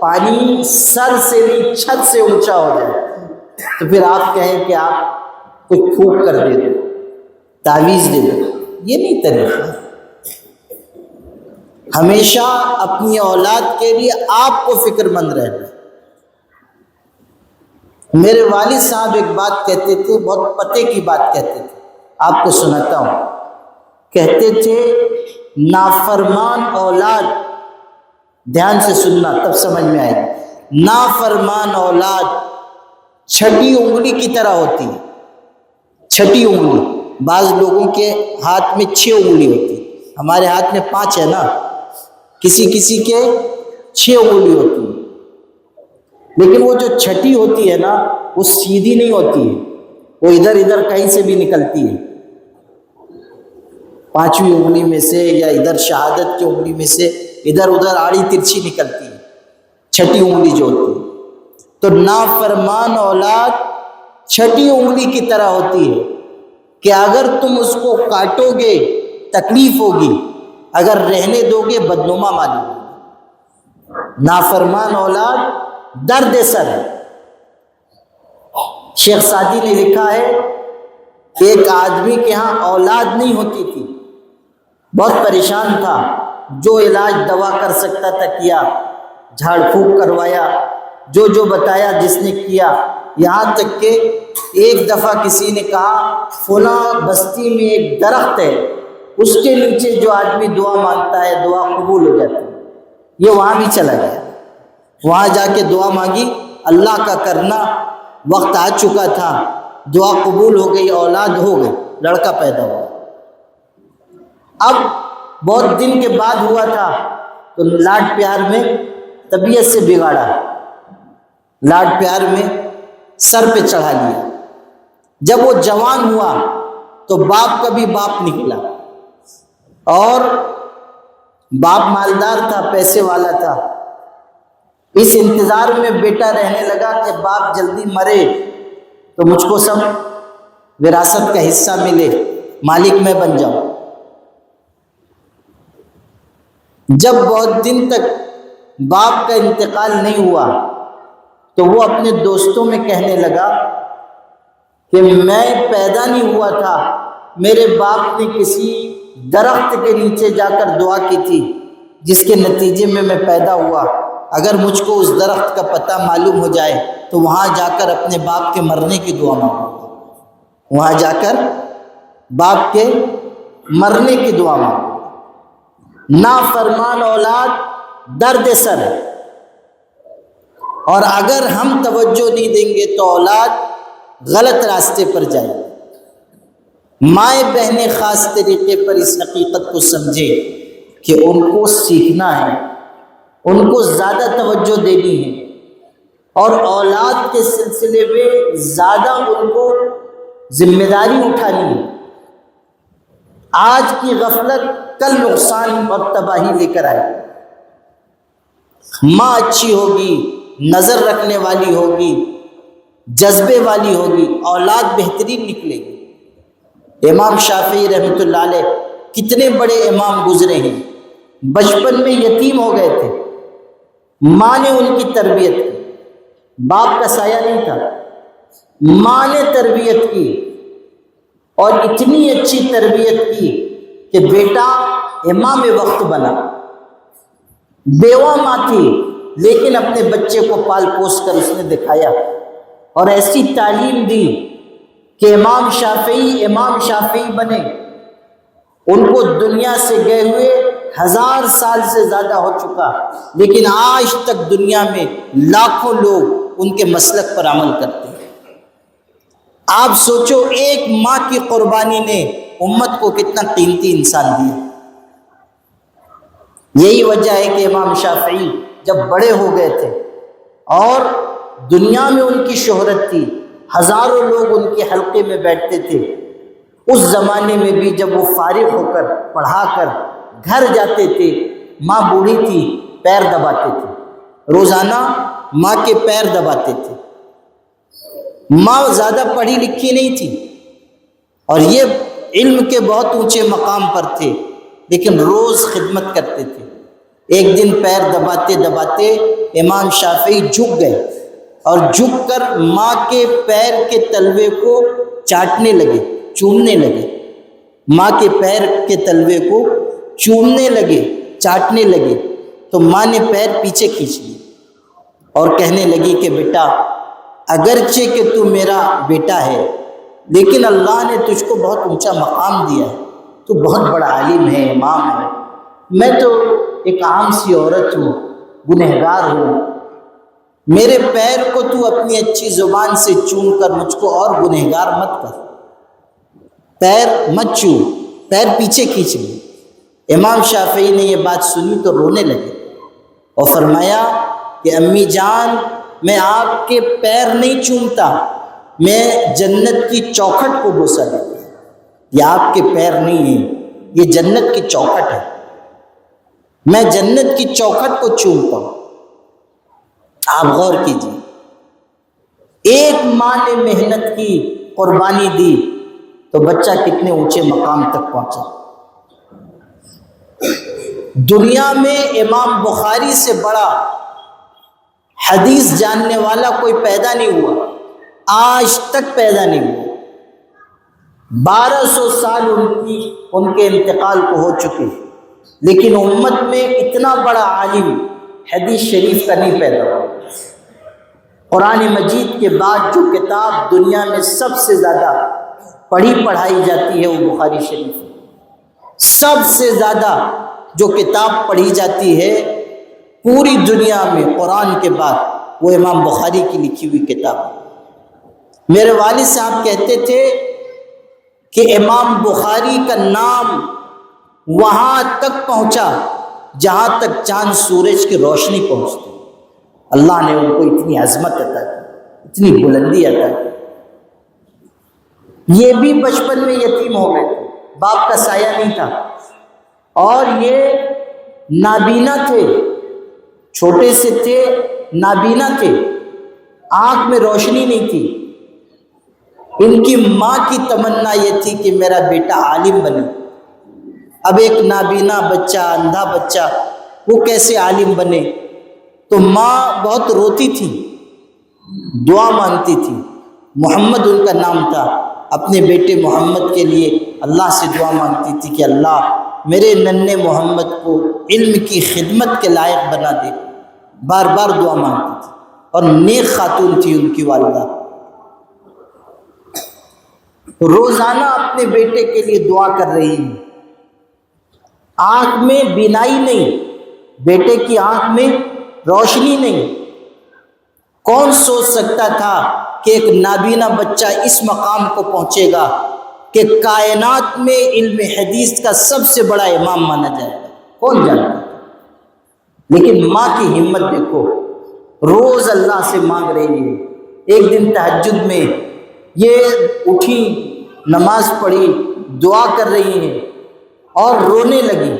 پانی سر سے نہیں چھت سے اونچا ہو جائے تو پھر آپ کہیں کہ آپ کوئی پھونک کر دے دو، تعویذ دے دو. یہ نہیں طریقہ. ہمیشہ اپنی اولاد کے لیے آپ کو فکر مند رہنا. میرے والد صاحب ایک بات کہتے تھے، بہت پتے کی بات کہتے تھے، آپ کو سناتا ہوں. کہتے تھے نافرمان اولاد، دھیان سے سننا تب سمجھ میں آئے گی، نافرمان اولاد چھٹی انگلی کی طرح ہوتی ہے۔ چھٹی انگلی، بعض لوگوں کے ہاتھ میں 6 انگلی ہوتی ہے، ہمارے ہاتھ میں 5 ہے نا، کسی کسی کے 6 انگلی ہوتی ہے، لیکن وہ جو چھٹی ہوتی ہے نا وہ سیدھی نہیں ہوتی ہے، وہ ادھر ادھر کہیں سے بھی نکلتی ہے، 5ویں انگلی میں سے یا ادھر شہادت کی انگلی میں سے ادھر ادھر آڑی ترچھی نکلتی ہے، چھٹی انگلی جو ہوتی ہے۔ تو نافرمان اولاد چھٹی انگلی کی طرح ہوتی ہے کہ اگر تم اس کو کاٹو گے تکلیف ہوگی، اگر رہنے دو گے بدنما معلوم ہوگی۔ نافرمان اولاد درد سر ہے۔ شیخ سعدی نے لکھا ہے کہ ایک آدمی کے ہاں اولاد نہیں ہوتی تھی، بہت پریشان تھا، جو علاج دوا کر سکتا تھا کیا، جھاڑ پھونک کروایا، جو جو بتایا جس نے کیا، یہاں تک کہ ایک دفعہ کسی نے کہا فلاں بستی میں ایک درخت ہے، اس کے نیچے جو آدمی دعا مانگتا ہے دعا قبول ہو جاتی ہے۔ یہ وہاں بھی چلا گیا، وہاں جا کے دعا مانگی، اللہ کا کرنا وقت آ چکا تھا، دعا قبول ہو گئی، اولاد ہو گئی، لڑکا پیدا ہوا۔ اب بہت دن کے بعد ہوا تھا تو لاڈ پیار میں طبیعت سے بگاڑا، لاڈ پیار میں سر پہ چڑھا لیا۔ جب وہ جوان ہوا تو باپ کا بھی باپ نکلا، اور باپ مالدار تھا، پیسے والا تھا۔ اس انتظار میں بیٹا رہنے لگا کہ باپ جلدی مرے تو مجھ کو سب وراثت کا حصہ ملے، مالک میں بن جاؤں۔ جب بہت دن تک باپ کا انتقال نہیں ہوا تو وہ اپنے دوستوں میں کہنے لگا کہ میں پیدا نہیں ہوا تھا، میرے باپ نے کسی درخت کے نیچے جا کر دعا کی تھی جس کے نتیجے میں پیدا ہوا، اگر مجھ کو اس درخت کا پتہ معلوم ہو جائے تو وہاں جا کر اپنے باپ کے مرنے کی دعا مانگوں گا، وہاں جا کر باپ کے مرنے کی دعا مانگوں گا۔ نافرمان اولاد درد سر ہے، اور اگر ہم توجہ نہیں دیں گے تو اولاد غلط راستے پر جائے گی۔ مائیں بہنیں خاص طریقے پر اس حقیقت کو سمجھے کہ ان کو سیکھنا ہے، ان کو زیادہ توجہ دینی ہے، اور اولاد کے سلسلے میں زیادہ ان کو ذمہ داری اٹھانی ہے۔ آج کی غفلت کل نقصان اور تباہی لے کر آئے۔ ماں اچھی ہوگی، نظر رکھنے والی ہوگی، جذبے والی ہوگی، اولاد بہترین نکلے گی۔ امام شافعی رحمۃ اللہ علیہ کتنے بڑے امام گزرے ہیں، بچپن میں یتیم ہو گئے تھے، ماں نے ان کی تربیت کی، باپ کا سایہ نہیں تھا، ماں نے تربیت کی، اور اتنی اچھی تربیت کی کہ بیٹا امام وقت بنا۔ بیوہ ماں تھی لیکن اپنے بچے کو پال پوس کر اس نے دکھایا، اور ایسی تعلیم دی کہ امام شافعی بنے۔ ان کو دنیا سے گئے ہوئے 1000 سال سے زیادہ ہو چکا، لیکن آج تک دنیا میں لاکھوں لوگ ان کے مسلک پر عمل کرتے ہیں۔ آپ سوچو ایک ماں کی قربانی نے امت کو کتنا قیمتی انسان دیا۔ یہی وجہ ہے کہ امام شافعی جب بڑے ہو گئے تھے اور دنیا میں ان کی شہرت تھی، ہزاروں لوگ ان کے حلقے میں بیٹھتے تھے، اس زمانے میں بھی جب وہ فارغ ہو کر پڑھا کر گھر جاتے تھے، ماں بوڑھی تھی، پیر دباتے تھے، روزانہ ماں کے پیر دباتے تھے۔ ماں زیادہ پڑھی لکھی نہیں تھی اور یہ علم کے بہت اونچے مقام پر تھے، لیکن روز خدمت کرتے تھے۔ ایک دن پیر دباتے دباتے امام شافعی جھک گئے اور جھک کر ماں کے پیر کے تلوے کو چاٹنے لگے، چومنے لگے، ماں کے پیر کے تلوے کو چومنے لگے، چاٹنے لگے۔ تو ماں نے پیر پیچھے کھینچ لیے اور کہنے لگی کہ بیٹا اگرچہ کہ تو میرا بیٹا ہے، لیکن اللہ نے تجھ کو بہت اونچا مقام دیا ہے، تو بہت بڑا عالم ہے، امام ہے، میں تو ایک عام سی عورت ہوں، گنہگار ہوں، میرے پیر کو تو اپنی اچھی زبان سے چوم کر مجھ کو اور گنہگار مت کر، پیر مت چوم، پیر پیچھے کھینچ لے۔ امام شافعی نے یہ بات سنی تو رونے لگے اور فرمایا کہ امی جان، میں آپ کے پیر نہیں چومتا، میں جنت کی چوکھٹ کو بوسہ دیتا ہوں۔ یہ آپ کے پیر نہیں ہیں، یہ جنت کی چوکھٹ ہے، میں جنت کی چوکھٹ کو چومتا ہوں۔ آپ غور کیجیے، ایک ماں نے محنت کی، قربانی دی تو بچہ کتنے اونچے مقام تک پہنچا۔ دنیا میں امام بخاری سے بڑا حدیث جاننے والا کوئی پیدا نہیں ہوا، آج تک پیدا نہیں ہوا۔ 1200 سال ان کے انتقال کو ہو چکے، لیکن امت میں اتنا بڑا عالم حدیث شریف کا نہیں پیدا ہوا۔ قرآن مجید کے بعد جو کتاب دنیا میں سب سے زیادہ پڑھی پڑھائی جاتی ہے وہ بخاری شریف ہے۔ سب سے زیادہ جو کتاب پڑھی جاتی ہے پوری دنیا میں قرآن کے بعد وہ امام بخاری کی لکھی ہوئی کتاب ہے۔ میرے والد صاحب کہتے تھے کہ امام بخاری کا نام وہاں تک پہنچا جہاں تک چاند سورج کی روشنی پہنچتی۔ اللہ نے ان کو اتنی عظمت عطا کی، اتنی بلندی عطا کی۔ یہ بھی بچپن میں یتیم ہو گئے، باپ کا سایہ نہیں تھا، اور یہ نابینا تھے، چھوٹے سے تھے، نابینا تھے، آنکھ میں روشنی نہیں تھی۔ ان کی ماں کی تمنا یہ تھی کہ میرا بیٹا عالم بنے۔ اب ایک نابینا بچہ، اندھا بچہ، وہ کیسے عالم بنے؟ تو ماں بہت روتی تھی، دعا مانگتی تھی۔ محمد ان کا نام تھا، اپنے بیٹے محمد کے لیے اللہ سے دعا مانگتی تھی کہ اللہ میرے ننھے محمد کو علم کی خدمت کے لائق بنا دے، بار بار دعا مانگتی تھی۔ اور نیک خاتون تھی ان کی والدہ، روزانہ اپنے بیٹے کے لیے دعا کر رہی ہیں۔ آنکھ میں بینائی نہیں، بیٹے کی آنکھ میں روشنی نہیں۔ کون سوچ سکتا تھا کہ ایک نابینا بچہ اس مقام کو پہنچے گا کہ کائنات میں علم حدیث کا سب سے بڑا امام مانا جائے گا؟ کون جانتا؟ لیکن ماں کی ہمت دیکھو، روز اللہ سے مانگ رہی ہے۔ ایک دن تہجد میں یہ اٹھی، نماز پڑھی، دعا کر رہی ہیں اور رونے لگی،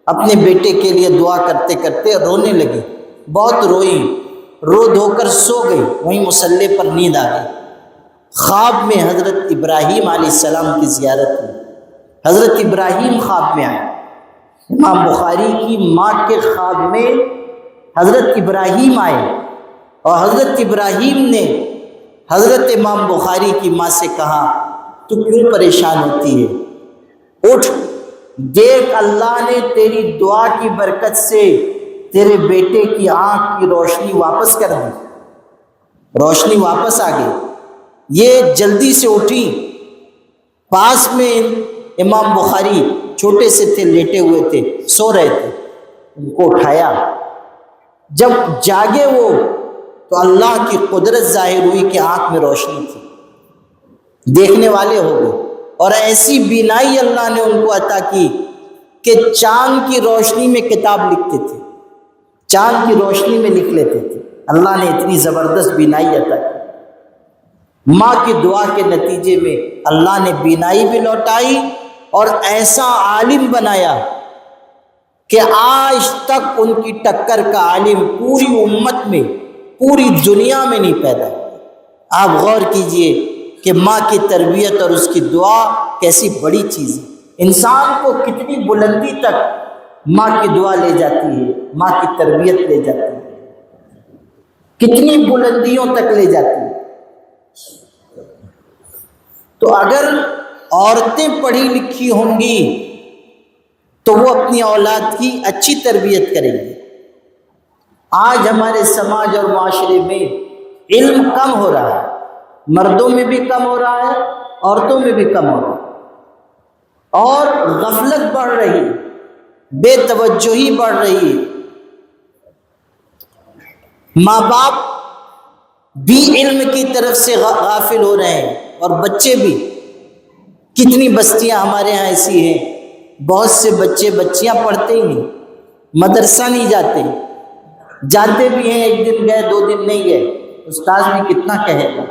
اپنے بیٹے کے لیے دعا کرتے کرتے رونے لگی، بہت روئی، رو دھو کر سو گئی، وہیں مصلی پر نیند آ گئی۔ خواب میں حضرت ابراہیم علیہ السلام کی زیارت ہوئی، حضرت ابراہیم خواب میں آئے۔ امام بخاری کی ماں کے خواب میں حضرت ابراہیم آئے، اور حضرت ابراہیم نے حضرت امام بخاری کی ماں سے کہا تو کیوں پریشان ہوتی ہے؟ اٹھ، دیکھ اللہ نے تیری دعا کی برکت سے تیرے بیٹے کی آنکھ کی روشنی واپس کر دی، روشنی واپس آ گئی۔ یہ جلدی سے اٹھی، پاس میں امام بخاری چھوٹے سے تھے، لیٹے ہوئے تھے، سو رہے تھے، ان کو اٹھایا۔ جب جاگے وہ تو اللہ کی قدرت ظاہر ہوئی کہ آنکھ میں روشنی تھی، دیکھنے والے ہو گئے، اور ایسی بینائی اللہ نے ان کو عطا کی کہ چاند کی روشنی میں کتاب لکھتے تھے، چاند کی روشنی میں لکھ لیتے تھے۔ اللہ نے اتنی زبردست بینائی عطا کی۔ ماں کی دعا کے نتیجے میں اللہ نے بینائی بھی لوٹائی اور ایسا عالم بنایا کہ آج تک ان کی ٹکر کا عالم پوری امت میں، پوری دنیا میں نہیں پیدا۔ آپ غور کیجئے کہ ماں کی تربیت اور اس کی دعا کیسی بڑی چیز ہے، انسان کو کتنی بلندی تک ماں کی دعا لے جاتی ہے، ماں کی تربیت لے جاتی ہے، کتنی بلندیوں تک لے جاتی ہے۔ تو اگر عورتیں پڑھی لکھی ہوں گی تو وہ اپنی اولاد کی اچھی تربیت کریں گی۔ آج ہمارے سماج اور معاشرے میں علم کم ہو رہا ہے، مردوں میں بھی کم ہو رہا ہے، عورتوں میں بھی کم ہو رہا ہے۔ اور غفلت بڑھ رہی، بے توجہی بڑھ رہی ہے۔ ماں باپ بھی علم کی طرف سے غافل ہو رہے ہیں، اور بچے بھی۔ کتنی بستیاں ہمارے ہاں ایسی ہیں، بہت سے بچے بچیاں پڑھتے ہی نہیں، مدرسہ نہیں جاتے، جاتے بھی ہیں 1 دن گئے 2 دن نہیں گئے، استاذ بھی کتنا کہے گا،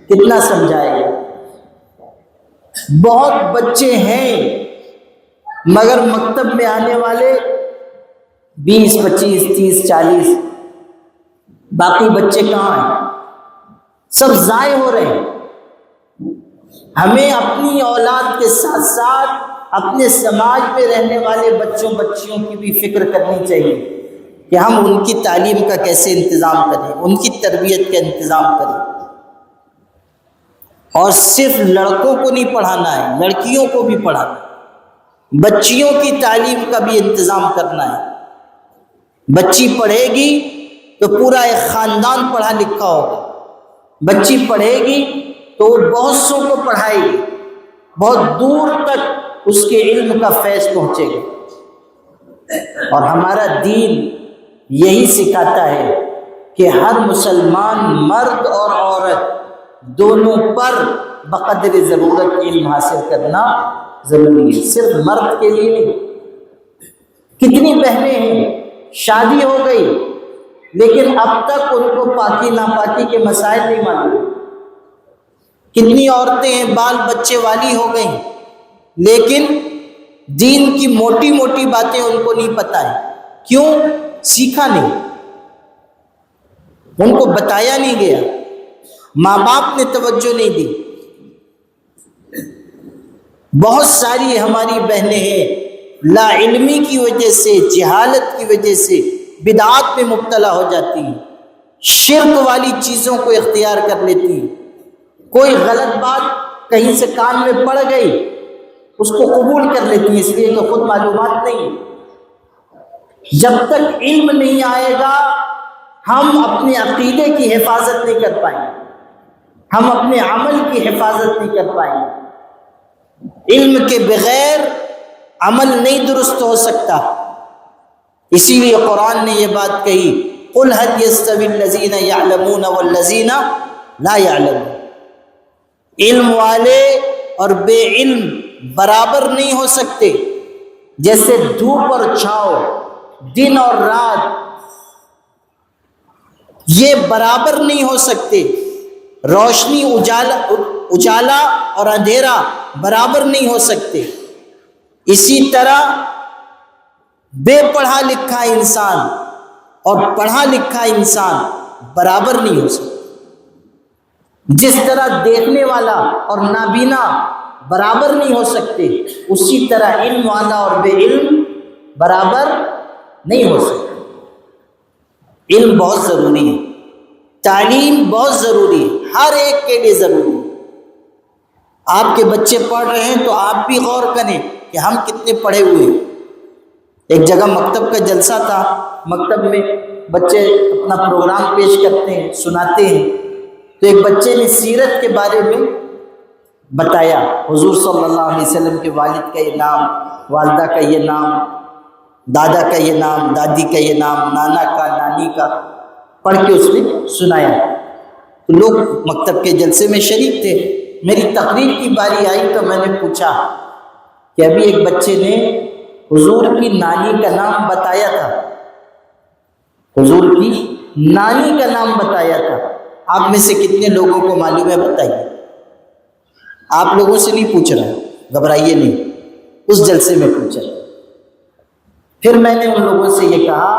کتنا سمجھائے گا۔ بہت بچے ہیں مگر مکتب میں آنے والے 20 25 30 40، باقی بچے کہاں ہیں؟ سب ضائع ہو رہے ہیں۔ ہمیں اپنی اولاد کے ساتھ ساتھ اپنے سماج میں رہنے والے بچوں بچیوں کی بھی فکر کرنی چاہیے کہ ہم ان کی تعلیم کا کیسے انتظام کریں، ان کی تربیت کا انتظام کریں۔ اور صرف لڑکوں کو نہیں پڑھانا ہے، لڑکیوں کو بھی پڑھانا ہے، بچیوں کی تعلیم کا بھی انتظام کرنا ہے۔ بچی پڑھے گی تو پورا ایک خاندان پڑھا لکھا ہوگا، بچی پڑھے گی تو وہ بہت سو کو پڑھائے گی، بہت دور تک اس کے علم کا فیض پہنچے گا۔ اور ہمارا دین یہی سکھاتا ہے کہ ہر مسلمان مرد اور عورت دونوں پر بقدر ضرورت علم حاصل کرنا ضروری ہے، صرف مرد کے لیے نہیں۔ کتنی بہنیں ہیں شادی ہو گئی لیکن اب تک ان کو پاکی ناپاکی کے مسائل نہیں معلوم۔ کتنی عورتیں ہیں بال بچے والی ہو گئیں لیکن دین کی موٹی موٹی باتیں ان کو نہیں پتہ ہے۔ کیوں؟ سیکھا نہیں، ان کو بتایا نہیں گیا، ماں باپ نے توجہ نہیں دی۔ بہت ساری ہماری بہنیں ہیں لا علمی کی وجہ سے، جہالت کی وجہ سے بدعات میں مبتلا ہو جاتی ہیں، شرک والی چیزوں کو اختیار کر لیتی ہیں۔ کوئی غلط بات کہیں سے کان میں پڑ گئی اس کو قبول کر لیتی ہیں، اس لیے کہ خود معلومات نہیں ہے۔ جب تک علم نہیں آئے گا ہم اپنے عقیدے کی حفاظت نہیں کر پائیں گے، ہم اپنے عمل کی حفاظت نہیں کر پائیں گے۔ علم کے بغیر عمل نہیں درست ہو سکتا۔ اسی لیے قرآن نے یہ بات کہی، قُلْ هَلْ يَسْتَوِي الَّذِينَ يَعْلَمُونَ وَالَّذِينَ لَا يَعْلَمُونَ۔ علم والے اور بے علم برابر نہیں ہو سکتے، جیسے دھوپ اور چھاؤ، دن اور رات، یہ برابر نہیں ہو سکتے۔ روشنی اجالا اور اندھیرا برابر نہیں ہو سکتے۔ اسی طرح بے پڑھا لکھا انسان اور پڑھا لکھا انسان برابر نہیں ہو سکتے۔ جس طرح دیکھنے والا اور نابینا برابر نہیں ہو سکتے، اسی طرح علم والا اور بے علم برابر نہیں ہو سکتے۔ علم بہت ضروری ہے، تعلیم بہت ضروری ہے، ہر ایک کے لیے ضروری ہے۔ آپ کے بچے پڑھ رہے ہیں تو آپ بھی غور کریں کہ ہم کتنے پڑھے ہوئے ہیں۔ ایک جگہ مکتب کا جلسہ تھا، مکتب میں بچے اپنا پروگرام پیش کرتے ہیں، سناتے ہیں، تو ایک بچے نے سیرت کے بارے میں بتایا، حضور صلی اللہ علیہ وسلم کے والد کا یہ نام، والدہ کا یہ نام، دادا کا یہ نام، دادی کا یہ نام، نانا کا، نانی کا، پڑھ کے اس نے سنایا۔ تو لوگ مکتب کے جلسے میں شریک تھے۔ میری تقریر کی باری آئی تو میں نے پوچھا کہ ابھی ایک بچے نے حضور کی نانی کا نام بتایا تھا، حضور کی نانی کا نام بتایا تھا، آپ میں سے کتنے لوگوں کو معلوم ہے بتائیے؟ آپ لوگوں سے نہیں پوچھ رہا، گھبرائیے نہیں، اس جلسے میں پوچھا۔ پھر میں نے ان لوگوں سے یہ کہا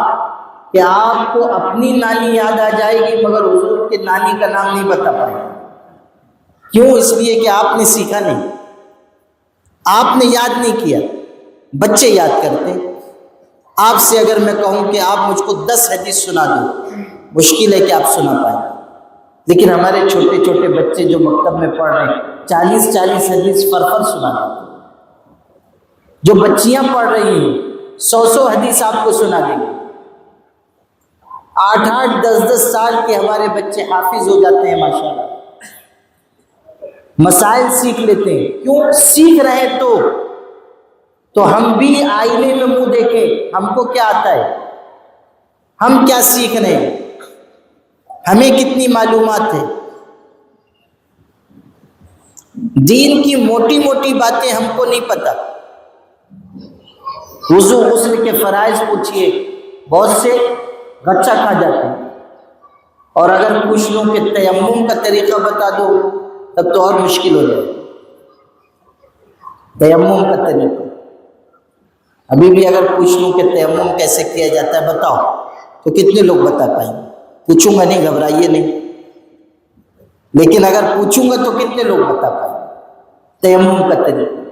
کہ آپ کو اپنی نانی یاد آ جائے گی مگر حضور کے نانی کا نام نہیں بتا پائے۔ کیوں؟ اس لیے کہ آپ نے سیکھا نہیں، آپ نے یاد نہیں کیا۔ بچے یاد کرتے۔ آپ سے اگر میں کہوں کہ آپ مجھ کو 10 حدیث سنا دو، مشکل ہے کہ آپ سنا پائیں، لیکن ہمارے چھوٹے چھوٹے بچے جو مکتب میں پڑھ رہے ہیں 40 حدیث فر سنا دیں۔ جو بچیاں پڑھ رہی ہیں 100 حدیث آپ کو سنا دیں گے۔ 8 10 سال کے ہمارے بچے حافظ ہو جاتے ہیں ماشاءاللہ، مسائل سیکھ لیتے ہیں۔ کیوں سیکھ رہے؟ تو تو ہم بھی آئینے میں منہ دیکھیں ہم کو کیا آتا ہے، ہم کیا سیکھ رہے ہیں، ہمیں کتنی معلومات ہے۔ دین کی موٹی موٹی باتیں ہم کو نہیں پتہ۔ وضو غسل کے فرائض پوچھئے، بہت سے غچہ کھا جاتے ہیں، اور اگر پوچھ لوں کہ تیمم کا طریقہ بتا دو تب تو اور مشکل ہو جائے۔ تیمم کا طریقہ ابھی بھی اگر پوچھ لوں کہ تیمم کیسے کیا جاتا ہے بتاؤ تو کتنے لوگ بتا پائیں گے؟ پوچھوں گا نہیں، گھبرائیے نہیں، لیکن اگر پوچھوں گا تو کتنے لوگ بتا پائیں گے تیمم کا طریقہ؟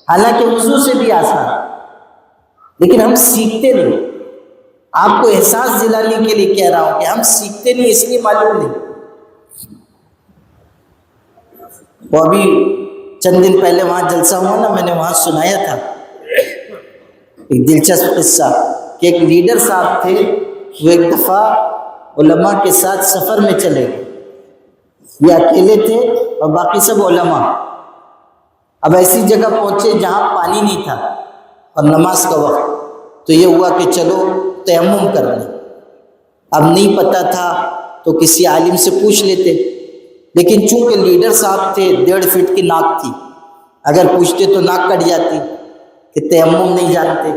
حالانکہ وضو سے بھی آسان ہے، لیکن ہم سیکھتے نہیں۔ آپ کو احساس دلانے کے لیے کہہ رہا ہوں کہ ہم سیکھتے نہیں، اس لیے معلوم نہیں۔ وہ ابھی چند دن پہلے وہاں جلسہ ہوا نا، میں نے وہاں سنایا تھا ایک دلچسپ قصہ کہ ایک لیڈر صاحب تھے، وہ ایک دفعہ علماء کے ساتھ سفر میں چلے گئے، یہ اکیلے تھے اور باقی سب علماء۔ اب ایسی جگہ پہنچے جہاں پانی نہیں تھا اور نماز کا وقت، تو یہ ہوا کہ چلو تیمم کر لیں۔ اب نہیں پتہ تھا تو کسی عالم سے پوچھ لیتے، لیکن چونکہ لیڈر صاحب تھے، 1.5 فٹ کی ناک تھی، اگر پوچھتے تو ناک کٹ جاتی کہ تیمم نہیں جانتے،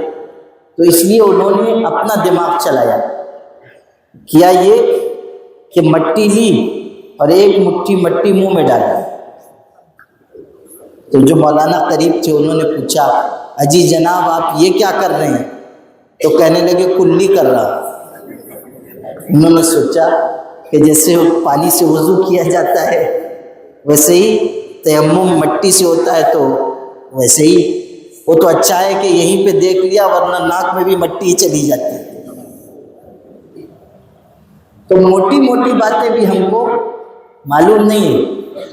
تو اس لیے انہوں نے اپنا دماغ چلایا، کیا یہ کہ مٹی لی اور ایک مٹھی مٹی منہ میں ڈالا۔ تو جو مولانا قریب تھے انہوں نے پوچھا، اجی جناب آپ یہ کیا کر رہے ہیں؟ تو کہنے لگے کلی کر رہا۔ انہوں نے سوچا کہ جیسے پانی سے وضو کیا جاتا ہے ویسے ہی تیمم مٹی سے ہوتا ہے، تو ویسے ہی وہ تو اچھا ہے کہ یہیں پہ دیکھ لیا، ورنہ ناک میں بھی مٹی ہی چلی جاتی۔ تو موٹی موٹی باتیں بھی ہم کو معلوم نہیں ہے،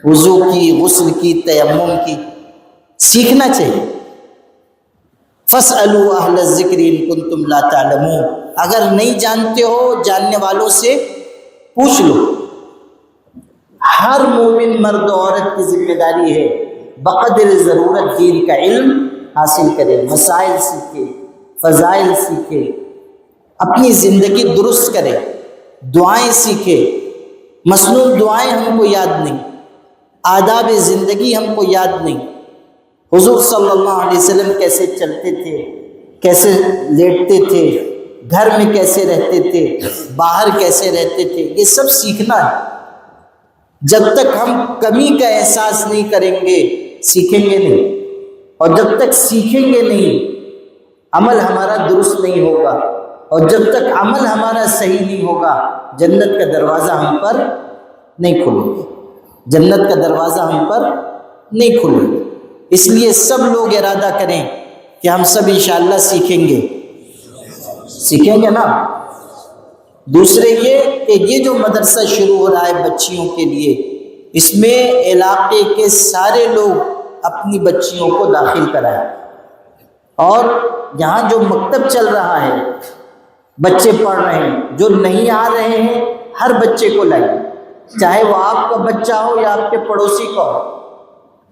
وضو کی، غسل کی، تیمم کی، سیکھنا چاہیے۔ فَاسْأَلُوا أَهْلَ الذِّكْرِ إِن كُنتُمْ لَا تَعْلَمُونَ، اگر نہیں جانتے ہو جاننے والوں سے پوچھ لو۔ ہر مومن مرد و عورت کی ذمہ داری ہے بقدر ضرورت دین کا علم حاصل کرے، مسائل سیکھے، فضائل سیکھے، اپنی زندگی درست کرے، دعائیں سیکھے۔ مسنون دعائیں ہم کو یاد نہیں، آداب زندگی ہم کو یاد نہیں۔ حضور صلی اللہ علیہ وسلم کیسے چلتے تھے، کیسے لیٹتے تھے، گھر میں کیسے رہتے تھے، باہر کیسے رہتے تھے، یہ سب سیکھنا ہے۔ جب تک ہم کمی کا احساس نہیں کریں گے سیکھیں گے نہیں، اور جب تک سیکھیں گے نہیں عمل ہمارا درست نہیں ہوگا، اور جب تک عمل ہمارا صحیح نہیں ہوگا جنت کا دروازہ ہم پر نہیں کھلے گا، جنت کا دروازہ ہم پر نہیں کھلے گا۔ اس لیے سب لوگ ارادہ کریں کہ ہم سب انشاءاللہ سیکھیں گے نا۔ دوسرے یہ کہ یہ جو مدرسہ شروع ہو رہا ہے بچیوں کے لیے، اس میں علاقے کے سارے لوگ اپنی بچیوں کو داخل کرائیں، اور یہاں جو مکتب چل رہا ہے بچے پڑھ رہے ہیں، جو نہیں آ رہے ہیں ہر بچے کو لائیں، چاہے وہ آپ کا بچہ ہو یا آپ کے پڑوسی کا ہو۔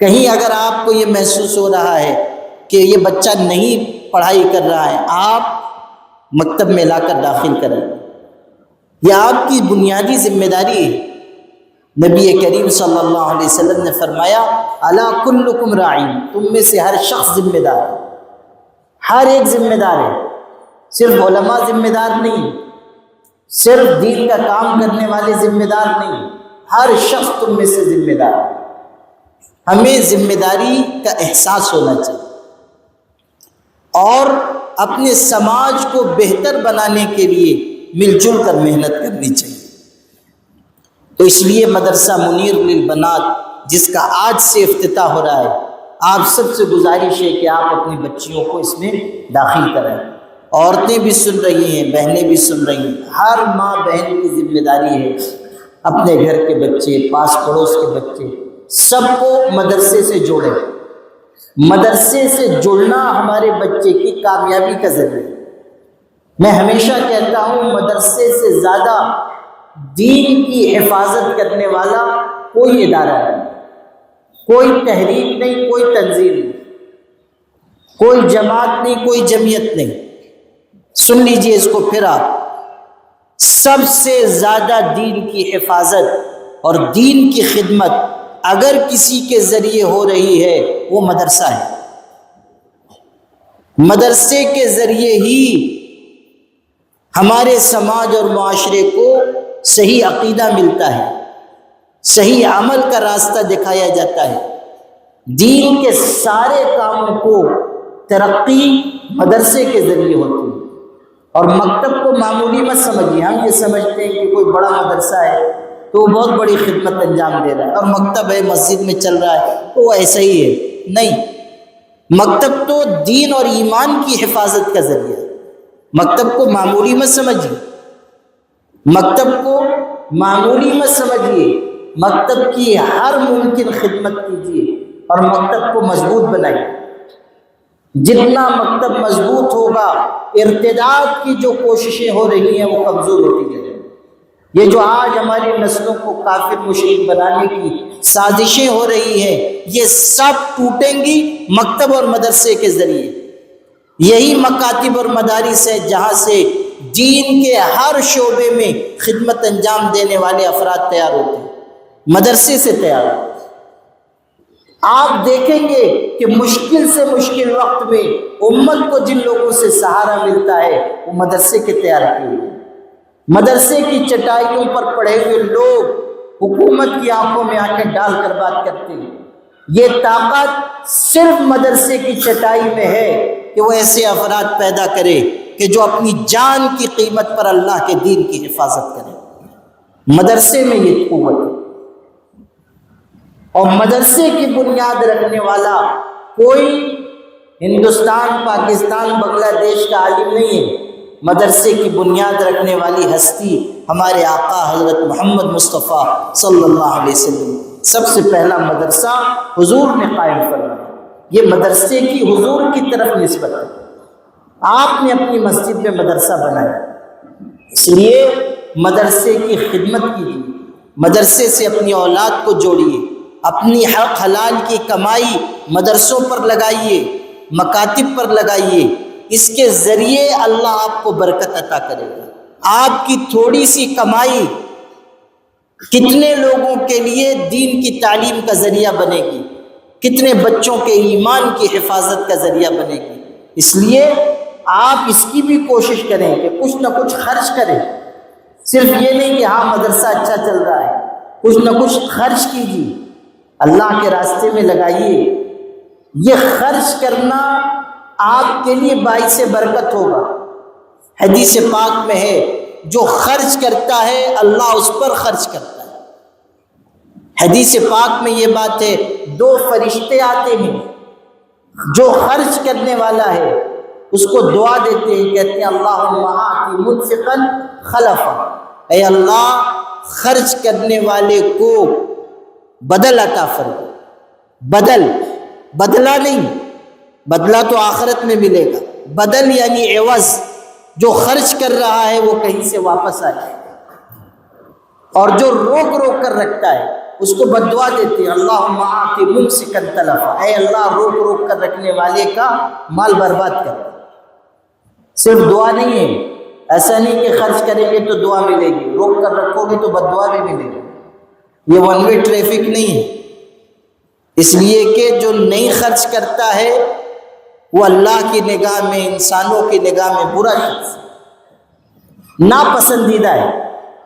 کہیں اگر آپ کو یہ محسوس ہو رہا ہے کہ یہ بچہ نہیں پڑھائی کر رہا ہے، آپ مکتب میں لا کر داخل کریں، یہ آپ کی بنیادی ذمہ داری ہے۔ نبی کریم صلی اللہ علیہ وسلم نے فرمایا الا کلکم راعی، تم میں سے ہر شخص ذمہ دار ہے، ہر ایک ذمہ دار ہے، صرف علماء ذمہ دار نہیں، صرف دین کا کام کرنے والے ذمہ دار نہیں، ہر شخص تم میں سے ذمہ دار ہے۔ ہمیں ذمہ داری کا احساس ہونا چاہیے، اور اپنے سماج کو بہتر بنانے کے لیے مل جل کر محنت کرنی چاہیے۔ تو اس لیے مدرسہ منیر للبنات جس کا آج سے افتتاح ہو رہا ہے، آپ سب سے گزارش ہے کہ آپ اپنی بچیوں کو اس میں داخل کریں۔ عورتیں بھی سن رہی ہیں، بہنیں بھی سن رہی ہیں، ہر ماں بہن کی ذمہ داری ہے اپنے گھر کے بچے، پاس پڑوس کے بچے، سب کو مدرسے سے جوڑیں۔ مدرسے سے جڑنا ہمارے بچے کی کامیابی کا ذریعہ ہے۔ میں ہمیشہ کہتا ہوں مدرسے سے زیادہ دین کی حفاظت کرنے والا کوئی ادارہ نہیں، کوئی تحریک نہیں، کوئی تنظیم نہیں۔ کوئی جماعت نہیں، کوئی جمعیت نہیں. سن لیجئے اس کو پھر آپ. سب سے زیادہ دین کی حفاظت اور دین کی خدمت اگر کسی کے ذریعے ہو رہی ہے وہ مدرسہ ہے. مدرسے کے ذریعے ہی ہمارے سماج اور معاشرے کو صحیح عقیدہ ملتا ہے، صحیح عمل کا راستہ دکھایا جاتا ہے. دین کے سارے کاموں کو ترقی مدرسے کے ذریعے ہوتی ہے. اور مکتب کو معمولی مت سمجھیے. ہم یہ سمجھتے ہیں کہ کوئی بڑا مدرسہ ہے تو وہ بہت بڑی خدمت انجام دے رہا ہے، اور مکتب ہے مسجد میں چل رہا ہے تو وہ ایسا ہی ہے. نہیں، مکتب تو دین اور ایمان کی حفاظت کا ذریعہ ہے. مکتب کو معمولی مت سمجھیے، مکتب کو معمولی مت سمجھیے. مکتب کی ہر ممکن خدمت کیجیے اور مکتب کو مضبوط بنائیے. جتنا مکتب مضبوط ہوگا ارتداد کی جو کوششیں ہو رہی ہیں وہ کمزور ہوتی جائیں. یہ جو آج ہماری نسلوں کو کافر مشرک بنانے کی سازشیں ہو رہی ہیں یہ سب ٹوٹیں گی مکتب اور مدرسے کے ذریعے. یہی مکاتب اور مدارس ہے جہاں سے دین کے ہر شعبے میں خدمت انجام دینے والے افراد تیار ہوتے ہیں، مدرسے سے تیار ہوتے ہیں. آپ دیکھیں گے کہ مشکل سے مشکل وقت میں امت کو جن لوگوں سے سہارا ملتا ہے وہ مدرسے کے تیار کیے ہوئے. مدرسے کی چٹائیوں پر پڑے ہوئے لوگ حکومت کی آنکھوں میں آنکھیں ڈال کر بات کرتے ہیں. یہ طاقت صرف مدرسے کی چٹائی میں ہے کہ وہ ایسے افراد پیدا کرے کہ جو اپنی جان کی قیمت پر اللہ کے دین کی حفاظت کرے. مدرسے میں یہ قوت ہے. اور مدرسے کی بنیاد رکھنے والا کوئی ہندوستان، پاکستان، بنگلہ دیش کا عالم نہیں ہے. مدرسے کی بنیاد رکھنے والی ہستی ہمارے آقا حضرت محمد مصطفیٰ صلی اللہ علیہ وسلم. سب سے پہلا مدرسہ حضور نے قائم فرمایا. یہ مدرسے کی حضور کی طرف نسبت ہے. آپ نے اپنی مسجد میں مدرسہ بنایا، اس لیے مدرسے کی خدمت کیجیے. مدرسے سے اپنی اولاد کو جوڑیے. اپنی حق حلال کی کمائی مدرسوں پر لگائیے، مکاتب پر لگائیے. اس کے ذریعے اللہ آپ کو برکت عطا کرے گا. آپ کی تھوڑی سی کمائی کتنے لوگوں کے لیے دین کی تعلیم کا ذریعہ بنے گی، کتنے بچوں کے ایمان کی حفاظت کا ذریعہ بنے گی. اس لیے آپ اس کی بھی کوشش کریں کہ کچھ نہ کچھ خرچ کریں. صرف یہ نہیں کہ ہاں مدرسہ اچھا چل رہا ہے، کچھ نہ کچھ خرچ کیجیے، اللہ کے راستے میں لگائیے. یہ خرچ کرنا آپ کے لیے باعث برکت ہوگا. حدیث پاک میں ہے جو خرچ کرتا ہے اللہ اس پر خرچ کرتا ہے. حدیث پاک میں یہ بات ہے، 2 فرشتے آتے ہیں، جو خرچ کرنے والا ہے اس کو دعا دیتے ہیں، کہتے ہیں اللہم آتی منفقا خلفا، اے اللہ خرچ کرنے والے کو بدل عطا فرما. بدلہ نہیں، بدلہ تو آخرت میں ملے گا. بدل یعنی عوض، جو خرچ کر رہا ہے وہ کہیں سے واپس آ جائے. اور جو روک روک کر رکھتا ہے اس کو بددعا دیتے ہیں اللہم آتی ممسکا تلفا، اے اللہ روک روک کر رکھنے والے کا مال برباد کر. صرف دعا نہیں ہے، ایسا نہیں کہ خرچ کریں گے تو دعا ملے گی، روک کر رکھو گے تو بددعا بھی ملے گی. یہ ون وے ٹریفک نہیں ہے. اس لیے کہ جو نہیں خرچ کرتا ہے وہ اللہ کی نگاہ میں، انسانوں کی نگاہ میں برا شخص، ناپسندیدہ ہے.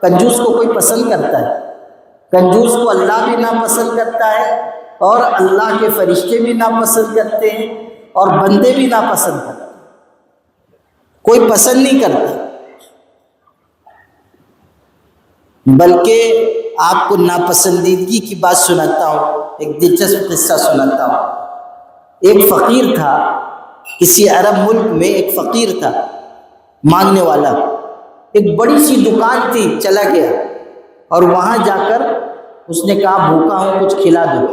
کنجوس کو کوئی پسند کرتا ہے؟ کنجوس کو اللہ بھی ناپسند کرتا ہے اور اللہ کے فرشتے بھی ناپسند کرتے ہیں اور بندے بھی ناپسند کرتے ہیں. کوئی پسند نہیں کرتا. بلکہ آپ کو ناپسندیدگی کی بات سناتا ہوں، ایک دلچسپ قصہ سناتا ہوں. ایک فقیر تھا، کسی عرب ملک میں ایک فقیر تھا مانگنے والا. ایک بڑی سی دکان تھی، چلا گیا اور وہاں جا کر اس نے کہا بھوکا ہوں کچھ کھلا دو.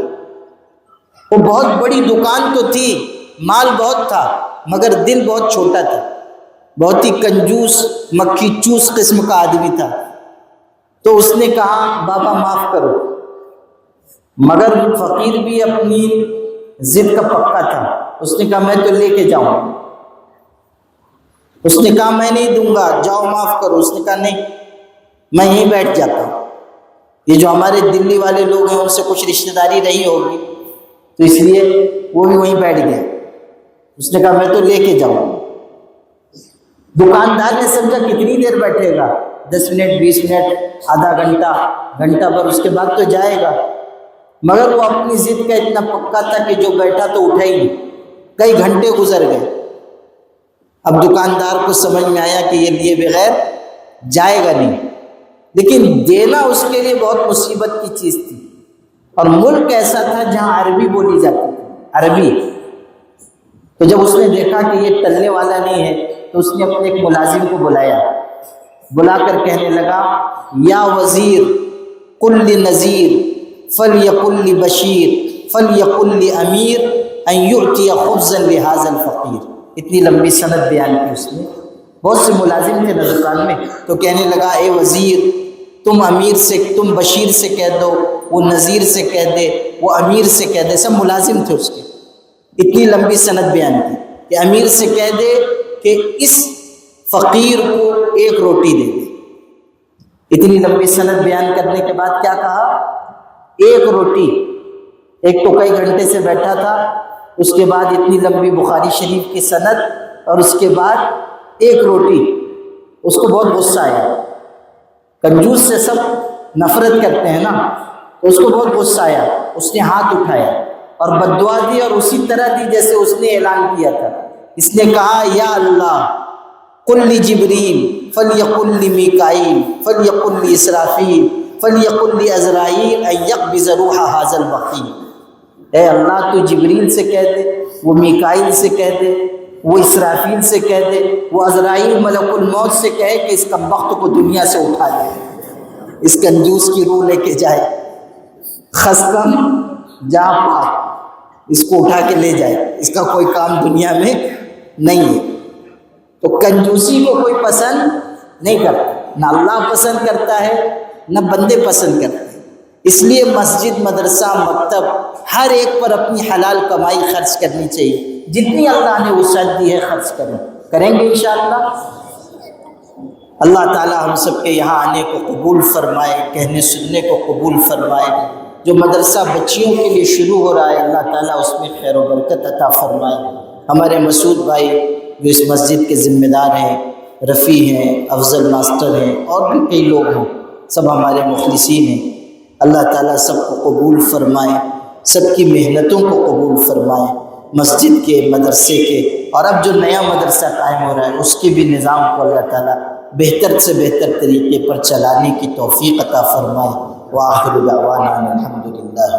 وہ بہت بڑی دکان تو تھی، مال بہت تھا مگر دل بہت چھوٹا تھا. بہت ہی کنجوس، مکھی چوس قسم کا آدمی تھا. تو اس نے کہا بابا معاف کرو. مگر فقیر بھی اپنی ضد کا پکا تھا. اس نے کہا میں تو لے کے جاؤں. اس نے کہا میں نہیں دوں گا، جاؤ معاف کرو. اس نے کہا نہیں، میں یہیں بیٹھ جاتا ہوں. یہ جو ہمارے دلی والے لوگ ہیں ان سے کچھ رشتہ داری رہی ہوگی تو اس لیے وہ بھی وہیں بیٹھ گئے. اس نے کہا میں تو لے کے جاؤں. دکاندار نے سمجھا کتنی دیر بیٹھے گا، 10 منٹ 20 منٹ، آدھا گھنٹہ، گھنٹہ بھر، اس کے بعد تو جائے گا. مگر وہ اپنی ضد کا اتنا پکا تھا کہ جو بیٹھا تو اٹھا ہی نہیں. کئی گھنٹے گزر گئے. اب دکاندار کو سمجھ میں آیا کہ یہ لیے بغیر جائے گا نہیں. لیکن دینا اس کے لیے بہت مصیبت کی چیز تھی. اور ملک ایسا تھا جہاں عربی بولی جاتی تھی، عربی. تو جب اس نے دیکھا کہ یہ ٹلنے والا نہیں ہے تو اس نے اپنے ایک ملازم کو بلایا، بلا کر کہنے لگا یا وزیر قل لنذیر فلیقل لبشیر فلیقل لامیر ان یعطی خبزا لہذا الفقیر. اتنی لمبی سند بیان کی اس نے. بہت سے ملازم تھے نا دکان میں، تو کہنے لگا اے وزیر تم امیر سے، تم بشیر سے کہہ دو، وہ نذیر سے کہہ دے، وہ امیر سے کہہ دے. سب ملازم تھے اس کے. اتنی لمبی سند بیان کی کہ امیر سے کہہ دے کہ اس فقیر کو ایک روٹی دے دے. اتنی لمبی سند بیان کرنے کے بعد کیا کہا؟ ایک روٹی. ایک تو کئی گھنٹے سے بیٹھا تھا، اس کے بعد اتنی لمبی بخاری شریف کی سند، اور اس کے بعد ایک روٹی. اس کو بہت غصہ آیا. کنجوس سے سب نفرت کرتے ہیں نا، تو اس کو بہت غصہ آیا. اس نے ہاتھ اٹھایا اور بد دعا دی، اور اسی طرح دی جیسے اس نے اعلان کیا تھا. اس نے کہا یا اللہ قل لجبریل فلیقل لمیکائیل فلیقل لاسرافیل فلیقل لعزرائیل ان یقبض روح ھذا البخیل. اے اللہ تو جبریل سے کہہ دے، وہ میکائیل سے کہہ دے، وہ اسرافیل سے کہہ دے، وہ عزرائیل ملک الموت سے کہے کہ اس کمبخت کو دنیا سے اٹھا دے، اس کنجوس کی روح لے کے جائے، خستم جہاں پاک، اس کو اٹھا کے لے جائے، اس کا کوئی کام دنیا میں نہیں ہے. تو کنجوسی کو کوئی پسند نہیں کرتا، نہ اللہ پسند کرتا ہے نہ بندے پسند کرتے ہیں. اس لیے مسجد، مدرسہ، مکتب، ہر ایک پر اپنی حلال کمائی خرچ کرنی چاہیے. جتنی اللہ نے وسعت دی ہے خرچ کریں گے انشاءاللہ. اللہ تعالی ہم سب کے یہاں آنے کو قبول فرمائے، کہنے سننے کو قبول فرمائے. جو مدرسہ بچیوں کے لیے شروع ہو رہا ہے اللہ تعالیٰ اس میں خیر و برکت عطا فرمائے. ہمارے مسعود بھائی جو اس مسجد کے ذمہ دار ہیں، رفیع ہیں، افضل ماسٹر ہیں، اور بھی کئی لوگ ہیں، سب ہمارے مخلصین ہیں. اللہ تعالیٰ سب کو قبول فرمائے، سب کی محنتوں کو قبول فرمائے. مسجد کے، مدرسے کے، اور اب جو نیا مدرسہ قائم ہو رہا ہے اس کے بھی نظام کو اللہ تعالیٰ بہتر سے بہتر طریقے پر چلانے کی توفیق عطا فرمائے. وآخر دعوانا الحمدللہ.